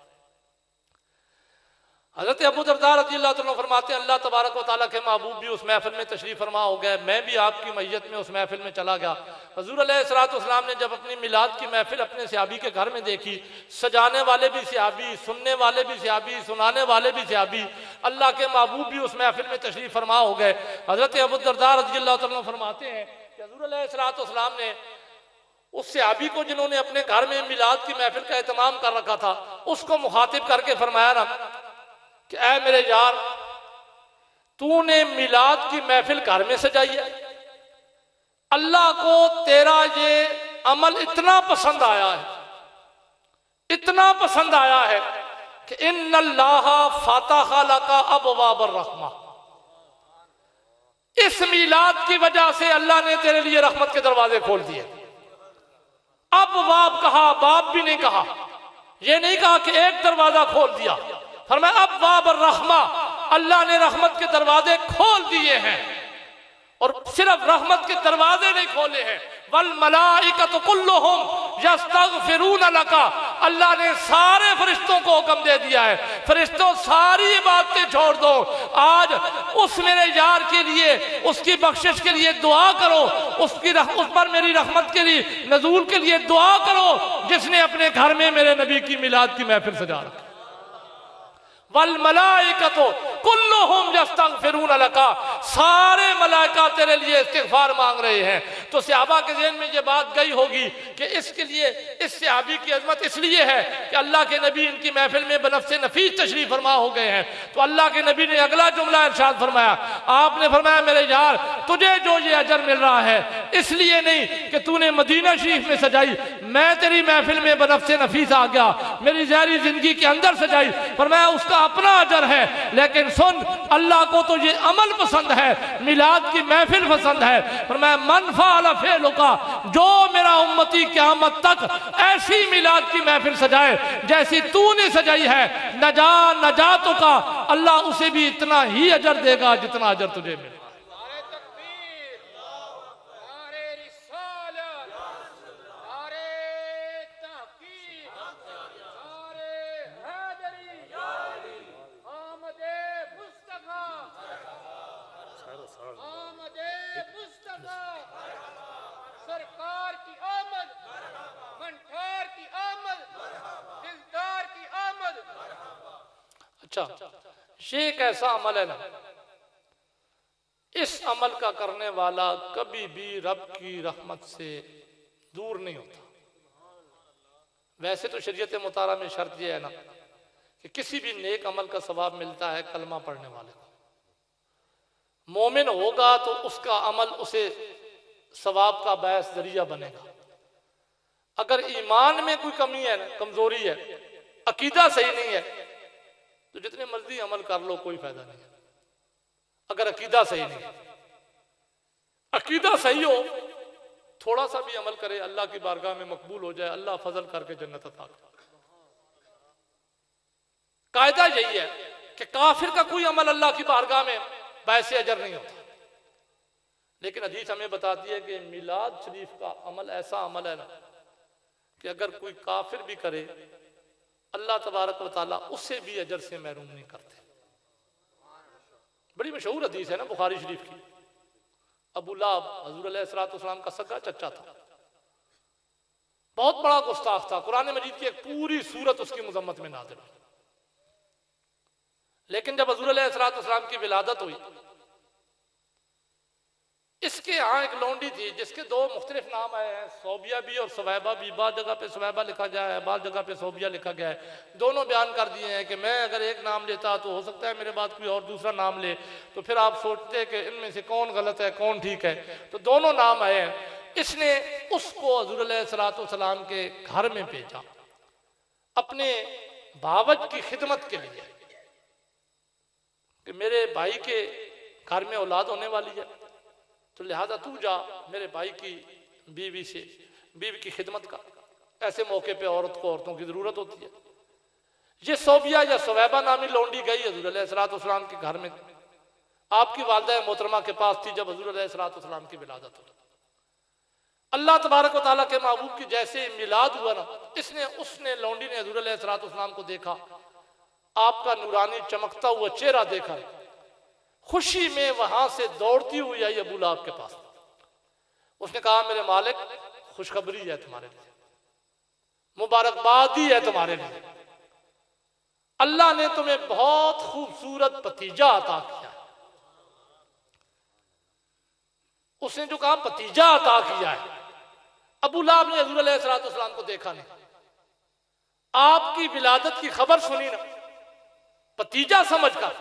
हज़रत अबू दरदा रज़ियल्लाहु अन्हु फरमाते हैं अल्लाह तबारक व तआला के महबूब भी उस महफिल में तशरीफ़ फरमा हो गए, मैं भी आपकी मैयत में उस महफिल में चला गया। हुज़ूर अलैहिस्सलातु वस्सलाम ने जब अपनी मिलाद की महफिल अपने सहाबी के घर में देखी, सजाने वाले भी सहाबी, सुनने वाले भी सहाबी, सुनाने वाले भी सहाबी, अल्लाह के महबूब भी उस महफिल में तशरीफ़ फरमा हो गए। हज़रत अबू दरदा रज़ियल्लाहु अन्हु फरमाते हैं कि हुज़ूर अलैहिस्सलातु वस्सलाम ने उस सहाबी को जिन्होंने अपने घर में मिलाद की महफिल का एहतमाम कर रखा था, उसको मुखातिब करके फरमाया ना कि ऐ मेरे यार, तूने मिलाद की महफिल घर में सजाई है, अल्लाह को तेरा ये अमल इतना पसंद आया है, इतना पसंद आया है कि इन्नल्लाह फातहा लका अबवाबर रहमा, इस मिलाद की वजह से अल्लाह ने तेरे लिए रहमत के दरवाजे खोल दिए। अब बाब कहा, बाब भी नहीं कहा, ये नहीं कहा कि एक दरवाजा खोल दिया, फरमाया अब बाबर रहमा, अल्लाह ने रहमत के दरवाजे खोल दिए हैं। और सिर्फ रहमत के दरवाजे नहीं खोले हैं, वल मलाइकतु कुल्लुहुम यस्तगफिरून लका, अल्लाह ने सारे फरिश्तों को हुक्म दे दिया है, फरिश्तों सारी बातें छोड़ दो, आज उस मेरे यार के लिए, उसकी बख्शिश के लिए दुआ करो, उस पर मेरी रहमत के लिए, नजूल के लिए दुआ करो, जिसने अपने घर में मेरे नबी की मिलाद की महफिल सजा रखी। वल मलाइकतु कुल्लुहुम यस्तगफिरून लका, सारे मलाइका तेरे लिए इस्तिगफार मांग रहे हैं। तो सहाबा के ज़हन में ये बात गई होगी कि इसके लिए, इस सहाबी की अजमत इसलिए है कि अल्लाह के नबी इनकी महफिल में बनफ्से नफीस तशरीफ फरमा हो गए हैं। तो अल्लाह के नबी ने अगला जुमला इरशाद फरमाया, आपने फरमाया मेरे यार, तुझे जो ये अजर मिल रहा है इसलिए नहीं कि तूने मदीना शरीफ में सजाई, मैं तेरी महफिल में बनफ्से नफीस आ गया, मेरी ज़ाहिरी जिंदगी के अंदर सजाई, फरमाया उसका अपना अजर है, लेकिन सुन, अल्लाह को तो ये अमल पसंद है, मिलाद की महफिल पसंद है। फरमाया मन फ़अल फ़िअलुका, जो मेरा उम्मती क़यामत तक ऐसी मिलाद की महफिल सजाए जैसी तूने सजाई है, नजातों का, अल्लाह उसे भी इतना ही अजर देगा जितना अजर तुझे मिले। सरकार की आमद, मंठार की आमद, दिलदार की आमद। अच्छा, ये एक ऐसा अमल है ना, इस अमल का करने वाला कभी भी रब की रहमत से दूर नहीं होता। वैसे तो शरीयत मुतारा में शर्त यह है ना कि किसी भी नेक अमल का सवाब मिलता है कलमा पढ़ने वाले को। मोमिन होगा तो उसका अमल उसे सवाब का बायस जरिया बनेगा। अगर ईमान में कोई कमी है, कमजोरी है, अकीदा सही नहीं है, तो जितने मर्जी अमल कर लो कोई फायदा नहीं है। अगर अकीदा सही नहीं है, अकीदा सही हो, थोड़ा सा भी अमल करे, अल्लाह की बारगाह में मकबूल हो जाए, अल्लाह फजल करके जन्नत अता करे। कायदा यही है कि काफिर का कोई अमल अल्लाह की बारगाह में वैसे अजर नहीं होता। लेकिन हदीस हमें बताती है कि मिलाद शरीफ का अमल ऐसा अमल है ना कि अगर कोई काफिर भी करे, अल्लाह तबारक व तआला उससे भी अजर से महरूम नहीं करते। बड़ी मशहूर हदीस है ना बुखारी शरीफ की। अबू लहब हुज़ूर अलैहिस्सलातु वस्सलाम का सगा चचा था, बहुत बड़ा गुस्ताख था। कुरान मजीद की एक पूरी सूरत उसकी मुजम्मत में नाज़िल हुई। लेकिन जब हुज़ूर अलैहिस्सलातु वस्सलाम की विलादत हुई, इसके यहाँ एक लौंडी थी जिसके दो मुख्तलिफ नाम आए हैं, सोबिया भी और सुवैबा भी। बाद जगह पे सुवैबा लिखा गया है, बाद जगह पे सोबिया लिखा गया है। दोनों बयान कर दिए हैं कि मैं अगर एक नाम लेता तो हो सकता है मेरे बाद कोई और दूसरा नाम ले, तो फिर आप सोचते कि इनमें से कौन गलत है कौन ठीक है, तो दोनों नाम आए हैं। इसने उसको हुज़ूर अलैहिस्सलातु वस्सलाम के घर में भेजा अपने भावज की खिदमत के लिए कि मेरे भाई के घर में औलाद होने वाली है, तो लिहाजा तू जा मेरे भाई की बीवी की खिदमत का। ऐसे मौके पे औरत को औरतों की जरूरत होती है। ये सोबिया या सुवैबा नामी लौंडी गई हुज़ूर अलैहिस्सलातु वस्सलाम के घर में, आपकी वालिदा मोहतरमा के पास थी जब हुज़ूर अलैहिस्सलातु वस्सलाम की विलादत हुई। अल्लाह तबारक व तआला के महबूब की जैसे मिलाद हुआ ना, उसने लौंडी ने हुज़ूर अलैहिस्सलातु वस्सलाम को देखा आपका नूरानी चमकता हुआ चेहरा देखा, खुशी में वहां से दौड़ती हुई आई अबू लहब के पास। उसने कहा मेरे मालिक, खुशखबरी है तुम्हारे लिए, मुबारकबादी है तुम्हारे लिए, अल्लाह ने तुम्हें बहुत खूबसूरत भतीजा अता किया। उसने जो कहा भतीजा अता किया है, अबू लहब ने हुज़ूर अलैहिस्सलाम को देखा नहीं, आपकी विलादत की खबर सुनी ना, भतीजा समझकर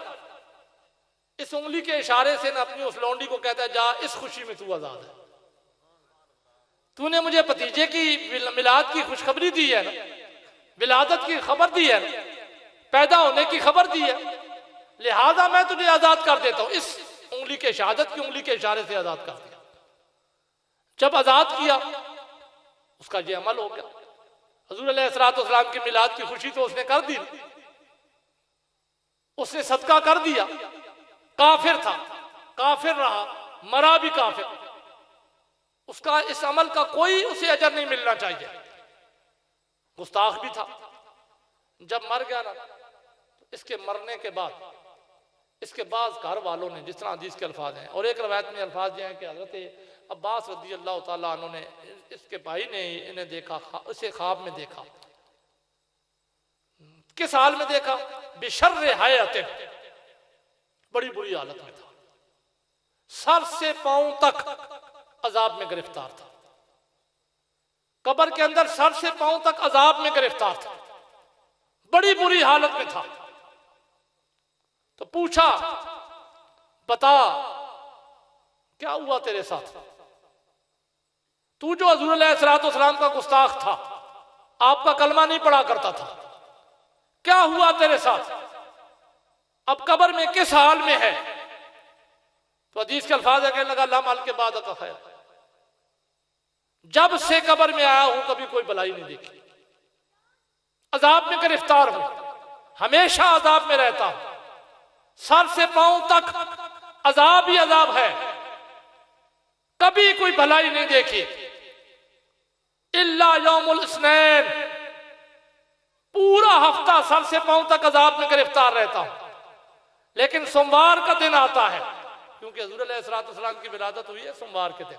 इस उंगली के इशारे से ना अपनी उस लौंडी को कहता है, जा इस खुशी में तू आजाद है, तूने मुझे भतीजे की मिलाद की खुशखबरी दी है ना, विलादत की खबर दी है ना, पैदा होने की खबर दी है, लिहाजा मैं तुझे आजाद कर देता हूं। इस उंगली के शहादत की उंगली के इशारे से आजाद कर दिया। जब आजाद किया उसका ये अमल हो गया। हुज़ूर अलैहिस्सलाम की मिलाद की खुशी तो उसने कर दी, उसने सदका कर दिया। काफिर था, काफिर रहा, मरा भी काफिर, उसका इस अमल का कोई उसे अजर नहीं मिलना चाहिए, गुस्ताख भी था। जब मर गया ना, तो इसके मरने के बाद इसके बाद घर वालों ने, जिस तरह हदीस के अल्फाज हैं, और एक रवायत में अल्फाज ये हैं कि हज़रत अब्बास रज़ी अल्लाह ताला अन्हु ने, इसके भाई ने इन्हें देखा, इसे ख्वाब में देखा। किस हाल में देखा? बिशर्र हयातिन, बड़ी बुरी हालत में था, सर से पांव तक अजाब में गिरफ्तार था, कब्र के अंदर सर से पांव तक अजाब में गिरफ्तार था, बड़ी बुरी हालत में था। तो पूछा, बता क्या हुआ तेरे साथ, तू जो हुज़ूर अलैहिस्सलाम का गुस्ताख था, आपका कलमा नहीं पढ़ा करता था, क्या हुआ तेरे साथ, अब कब्र में किस हाल में है? तो हदीस के अल्फाज है, कहने लगा ला माल के बाद का खैर, जब से कब्र में आया हूं कभी कोई भलाई नहीं देखी, अजाब में गिरफ्तार हूं, हमेशा अजाब में रहता हूं, सर से पांव तक अजाब ही अजाब है, कभी कोई भलाई नहीं देखी। इल्ला यौमुल इस्नैन, पूरा हफ्ता सर से पांव तक अजाब में गिरफ्तार रहता हूं, लेकिन सोमवार का दिन आता है, क्योंकि हुज़ूर अलैहिस्सलाम की विलादत हुई है सोमवार के दिन।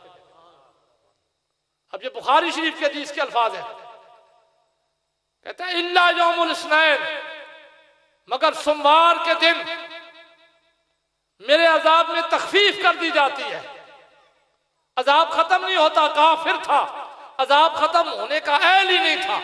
अब ये बुखारी शरीफ के हदीस के अल्फाज हैं, कहता है इल्ला यौमुल इस्नैन, मगर सोमवार के दिन मेरे अजाब में तखफीफ कर दी जाती है, अजाब खत्म नहीं होता। काफिर था, अजाब खत्म होने का ऐल ही नहीं था,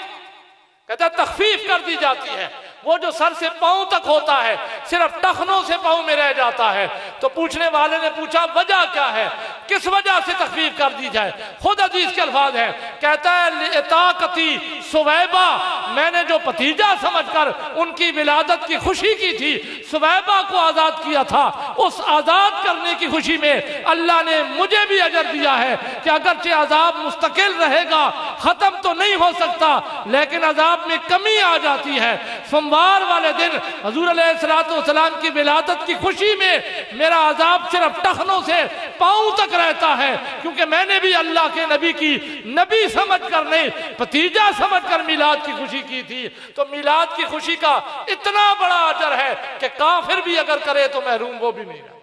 कहता तखफीफ कर दी जाती है, वो जो सर से पांव तक होता है सिर्फ टखनों से पांव में रह जाता है। तो पूछने वाले ने पूछा वजह क्या है, किस वजह से तखफीफ कर दी जाए? खुद हदीस के अल्फाज हैं, कहता है इताकती सुवैबा, मैंने जो भतीजा समझकर उनकी विलादत की खुशी की थी, सुवैबा को आजाद किया था, उस आजाद करने की खुशी में अल्लाह ने मुझे भी अजर दिया है कि अगरचे अजाब मुस्तकिल रहेगा, खत्म तो नहीं हो सकता, लेकिन अजाब में कमी आ जाती है। सोमवार वाले दिन हुज़ूर अलैहिस्सलाम की विलादत की खुशी में मेरा अजाब सिर्फ टखनों से पांव तक रहता है, क्योंकि मैंने भी अल्लाह के नबी की नबी समझकर नहीं, भतीजा समझकर मिलाद की खुशी की थी। तो मिलाद की खुशी का इतना बड़ा अजर है कि काफिर भी अगर करे तो महरूम वो भी नहीं रहता।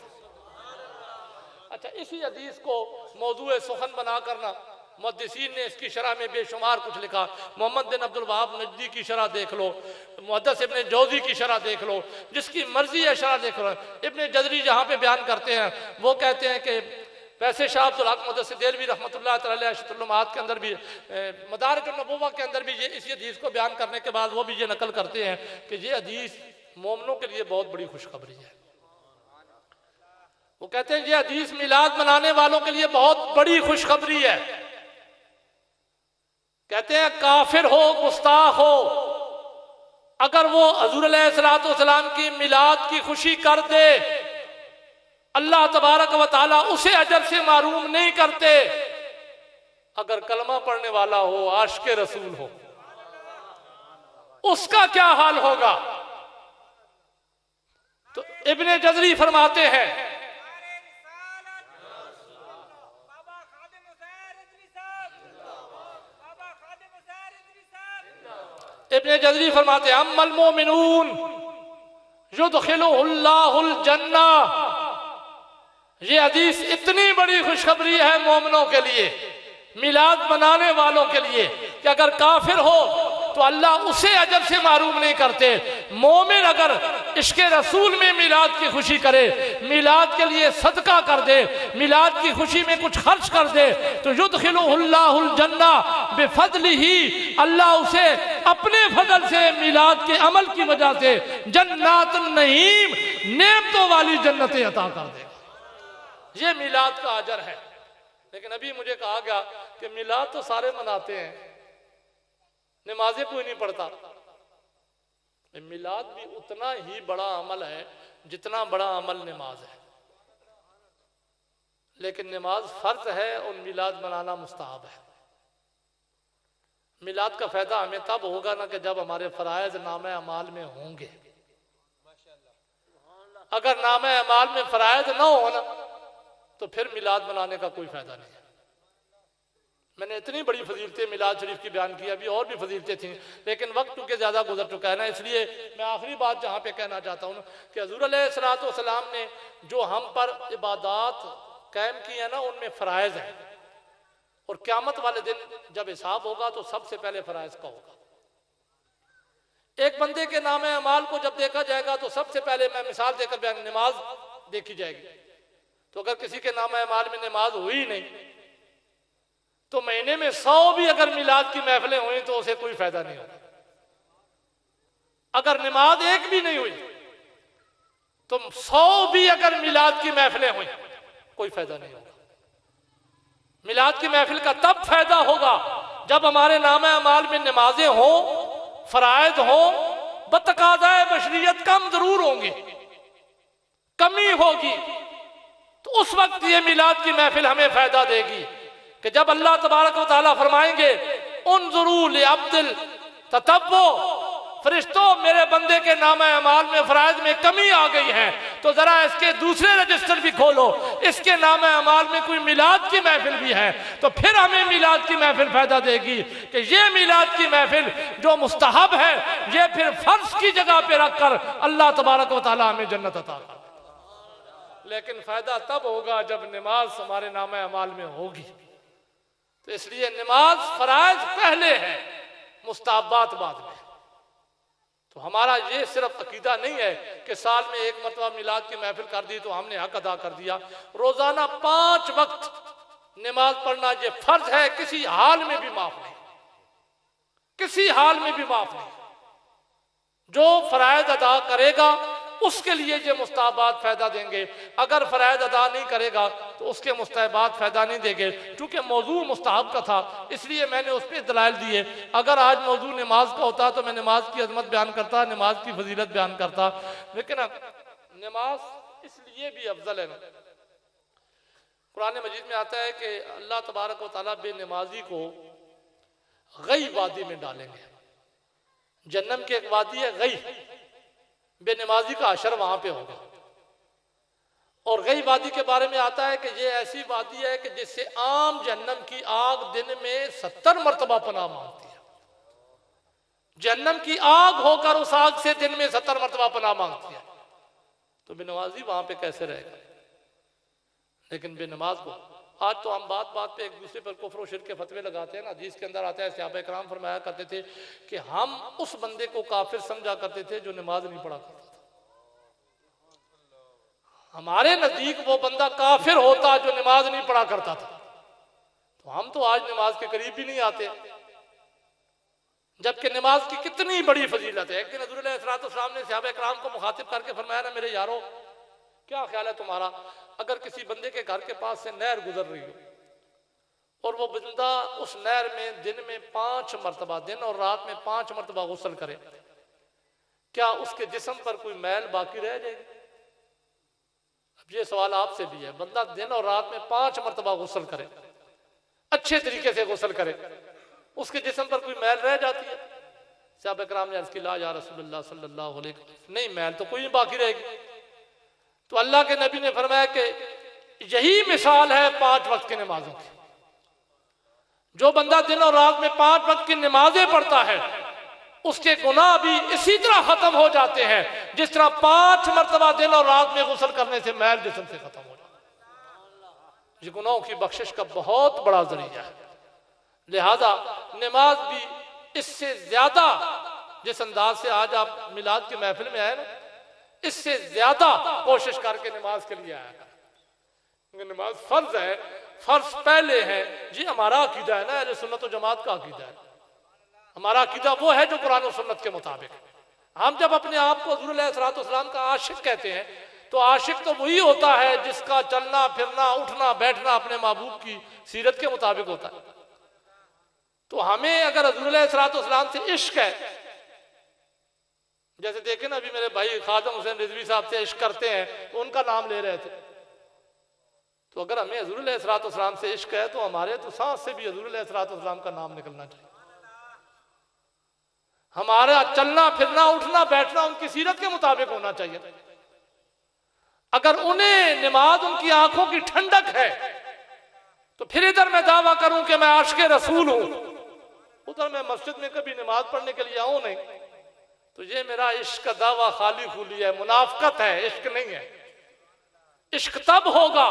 अच्छा, इसी हदीस को मौजूए सुखन बना करना, मुहद्दिसीन ने इसकी शरह में बेशुमार कुछ लिखा। मोहम्मद बिन अब्दुल वहाब नजदी की शरह देख लो, मुहद्दिस इब्ने जौजी की शरह देख लो, जिसकी मर्जी है शरह देख लो। इब्ने जज़री जहाँ पे बयान करते हैं वो कहते हैं कि वैसे शाह अब्दुल हक मुहद्दिस देलवी रहमतुल्लाह तआला अलैहि के अंदर भी, मदारिज अन-नबुव्वा के अंदर भी ये इसी हदीस को बयान करने के बाद वो भी ये नकल करते हैं कि ये हदीस मोमिनों के लिए बहुत बड़ी खुशखबरी है। वो कहते हैं ये हदीस मिलाद मनाने वालों के लिए बहुत बड़ी खुशखबरी है। कहते हैं काफिर हो, गुस्ताख हो, अगर वो हुज़ूर अलैहिस्सलाम की मिलाद की खुशी कर दे, अल्लाह तबारक व तआला उसे अजर से महरूम नहीं करते। अगर कलमा पढ़ने वाला हो, आशिक़े रसूल हो, उसका क्या हाल होगा? तो इब्ने जज़री फरमाते हैं, इब्ने जज़री फरमाते हैं अम्मल मोमिनून, युदखिलुहुल्लाहुल जन्ना। ये हदीस इतनी बड़ी खुशखबरी है मोमिनों के लिए, मिलाद मनाने वालों के लिए, कि अगर काफिर हो तो अल्लाह उसे अजर से मारूम नहीं करते। मोमिन अगर इश्क़े रसूल में मिलाद की खुशी करे, मिलाद के लिए सदका कर दे, मिलाद की खुशी में कुछ खर्च कर दे, तो युदखिलुहुल्लाहुल जन्ना बिफज़लिही, अल्लाह उसे अपने फजल से, मिलाद के अमल की वजह से जन्नातुन नईम, नेमतों वाली जन्नतें अता कर देगा। ये मिलाद का अजर है। लेकिन अभी मुझे कहा गया कि मिलाद तो सारे मनाते हैं, नमाजें कोई नहीं पढ़ता। मिलाद भी उतना ही बड़ा अमल है जितना बड़ा अमल नमाज है, लेकिन नमाज फर्ज है और मिलाद मनाना मुस्तहब है। मिलाद का फायदा हमें तब होगा ना कि जब हमारे फराइज नामे अमाल में होंगे। अगर नामे अमाल में फराइज ना हो ना, तो फिर मिलाद मनाने का कोई फायदा नहीं है। मैंने इतनी बड़ी फजीलतें मिलाद शरीफ की बयान की, अभी और भी फजीलतें थी, लेकिन वक्त चूंकि ज़्यादा गुजर चुका है ना, इसलिए मैं आखिरी बात जहाँ पे कहना चाहता हूँ कि हज़ूर अलैहिस्सलातु वस्सलाम ने जो हम पर इबादत कायम की है ना, उनमें फ़राइज़ हैं, और क़यामत वाले दिन जब हिसाब होगा तो सबसे पहले फ़राइज़ का होगा। एक बंदे के नाम अमाल को जब देखा जाएगा तो सबसे पहले मैं मिसाल देकर बयान, नमाज देखी जाएगी। तो अगर किसी के नाम अमाल में नमाज हुई नहीं, तो महीने में 100 भी अगर मिलाद की महफिलें हुई तो उसे कोई फायदा नहीं होगा। अगर नमाज एक भी नहीं हुई तो 100 भी अगर मिलाद की महफिलें हुई, कोई फायदा नहीं होगा। मिलाद की महफिल का तब फायदा होगा जब हमारे नाम अमाल में नमाजें हो, फराइज हो, बतकाज़ाए बशरियत कम जरूर होंगे, कमी होगी, तो उस वक्त ये मिलाद की महफिल हमें फायदा देगी कि जब अल्लाह तबारक व तआला फरमाएंगे उन्ज़ुरू लिअब्दिल ततव्वु, फरिश्तों मेरे बंदे के नामा अमाल में फराइज में कमी आ गई है, तो जरा इसके दूसरे रजिस्टर भी खोलो, इसके नामा अमाल में कोई मिलाद की महफिल भी है, तो फिर हमें मिलाद की महफिल फायदा देगी कि ये मिलाद की महफिल जो मुस्तहब है, ये फिर फर्ज की जगह पे रखकर अल्लाह तबारक व तआला हमें जन्नत अता कर। लेकिन फायदा तब होगा जब नमाज हमारे नामा अमाल में होगी। तो इसलिए नमाज फराइज पहले है, मुस्तहबात बाद में। तो हमारा ये सिर्फ अकीदा नहीं है कि साल में एक मरतबा मिलाद की महफिल कर दी तो हमने हक अदा कर दिया। रोजाना 5 वक्त नमाज पढ़ना ये फर्ज है, किसी हाल में भी माफ नहीं, किसी हाल में भी माफ नहीं। जो फराइज अदा करेगा उसके लिए ये मुस्तहबात फायदा देंगे, अगर फराइज अदा नहीं करेगा तो उसके मुस्तहबात फायदा नहीं देंगे। क्योंकि मौजू मुस्तहब का था इसलिए मैंने उस पर दलाइल दिए। अगर आज मौजू नमाज का होता तो मैं नमाज की अजमत बयान करता, नमाज की फजीलत बयान करता, लेकिन नमाज इसलिए भी अफजल है ना, कुरान मजीद में आता है कि अल्लाह तबारक व तआला बेनमाजी को गई वादी में डालेंगे। जन्नम की एक वादी है गई, बेनमाजी का अशर वहां पे होगा। और गई वादी के बारे में आता है कि ये ऐसी वादी है कि जिससे आम जहन्नम की आग दिन में 70 मरतबा पनाह मांगती है। जहन्नम की आग होकर उस आग से दिन में 70 मरतबा पनाह मांगती है, तो बेनमाजी वहां पे कैसे रहेगा। लेकिन बेनमाज को आज तो हम बात बात पे एक दूसरे पर कुफ्र और शिर्क के फतवे लगाते हैं ना। हदीस के अंदर आता है सहाबा इकराम फरमाया करते थे कि हम उस बंदे को काफिर समझा करते थे जो नमाज नहीं पढ़ा करता था। हमारे नजदीक वो बंदा काफिर होता जो नमाज नहीं पढ़ा करता था, तो हम तो आज नमाज के करीब भी नहीं आते, जबकि नमाज की कितनी बड़ी फजीलत है। एक दिन हज़रत अलैहिस्सलाम ने सहाबा इकराम को मुखातिब करके फरमाया ना, मेरे यारो क्या ख्याल है तुम्हारा, अगर किसी बंदे के घर के पास से नहर गुजर रही हो और वो बंदा उस नहर में दिन में 5 मरतबा, दिन और रात में 5 मरतबा गुस्ल करे, क्या उसके जिस्म पर कोई मैल बाकी रह जाएगी? अब ये सवाल आपसे भी है। बंदा दिन और रात में 5 मरतबा गुस्ल करे, अच्छे तरीके से गुस्ल करे, उसके जिस्म पर कोई मैल रह जाती है? सहाबा इकराम ने अर्ज़ की ला या रसूलल्लाह सल्लल्लाहु अलैहि वसल्लम, नहीं मैल तो कोई बाकी रहेगी। तो अल्लाह के नबी ने फरमाया कि यही मिसाल है 5 वक्त की नमाजों की। जो बंदा दिन और रात में 5 वक्त की नमाजें पढ़ता है उसके गुनाह भी इसी तरह खत्म हो जाते हैं जिस तरह 5 मरतबा दिन और रात में गुस्ल करने से मैल जिस्म से खत्म हो जाता है। ये गुनाहों की बख्शिश का बहुत बड़ा जरिया है। लिहाजा नमाज भी इससे ज्यादा, जिस अंदाज से आज आप मिलाद की महफिल में आए ना, इससे ज्यादा कोशिश करके नमाज के लिए आया करें। नमाज फर्ज है, फर्ज पहले है। जी हमारा अकीदा है ना, अहले सुन्नत व जमात का अकीदा है। हमारा अकीदा वो है जो कुरान और सुन्नत के मुताबिक है। हम जब अपने आप को हुज़ूर अलैहिस्सलाम का आशिक कहते हैं तो आशिक तो वही होता है जिसका चलना फिरना उठना बैठना अपने महबूब की सीरत के मुताबिक होता है। तो हमें अगर हुज़ूर अलैहिस्सलाम से इश्क है, जैसे देखे ना अभी मेरे भाई खादम हुसैन रिजवी साहब से इश्क करते हैं तो उनका नाम ले रहे थे, तो अगर हमें हुज़ूर अलैहिस्सलाम से इश्क है तो हमारे तो सांस से भी हुज़ूर अलैहिस्सलाम का नाम निकलना चाहिए। हमारा चलना फिरना उठना बैठना उनकी सीरत के मुताबिक होना चाहिए। अगर उन्हें नमाज उनकी आंखों की ठंडक है तो फिर इधर मैं दावा करूं कि मैं आशिक़े रसूल हूं, उधर मैं मस्जिद में कभी नमाज पढ़ने के लिए आऊं नहीं, तो ये मेरा इश्क का दावा खाली खूली है, मुनाफकत है, इश्क नहीं है। इश्क तब होगा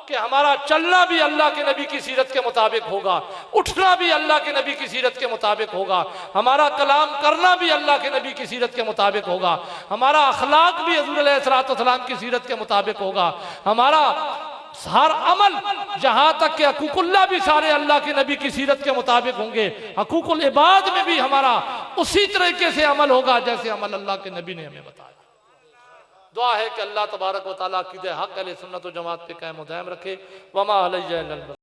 कि हमारा चलना भी अल्लाह के नबी की सीरत के मुताबिक होगा, उठना भी अल्लाह के नबी की सीरत के मुताबिक होगा, हमारा कलाम करना भी अल्लाह के नबी की सीरत के मुताबिक होगा, हमारा अखलाक भी हुज़ूर अलैहिस्सलाम की सीरत के मुताबिक होगा, हमारा हर अमल जहां तक कि हकूकुल्लाह भी सारे अल्लाह के नबी की सीरत के मुताबिक होंगे, हकूकुल इबाद में भी हमारा उसी तरीके से अमल होगा जैसे अमल अल्लाह के नबी ने हमें बताया। दुआ है कि अल्लाह तबारक व तआला अक़ीदा हक़ अहले सुन्नत व जमात पे कायम व दायम रखे। वमा अलैना इल्लल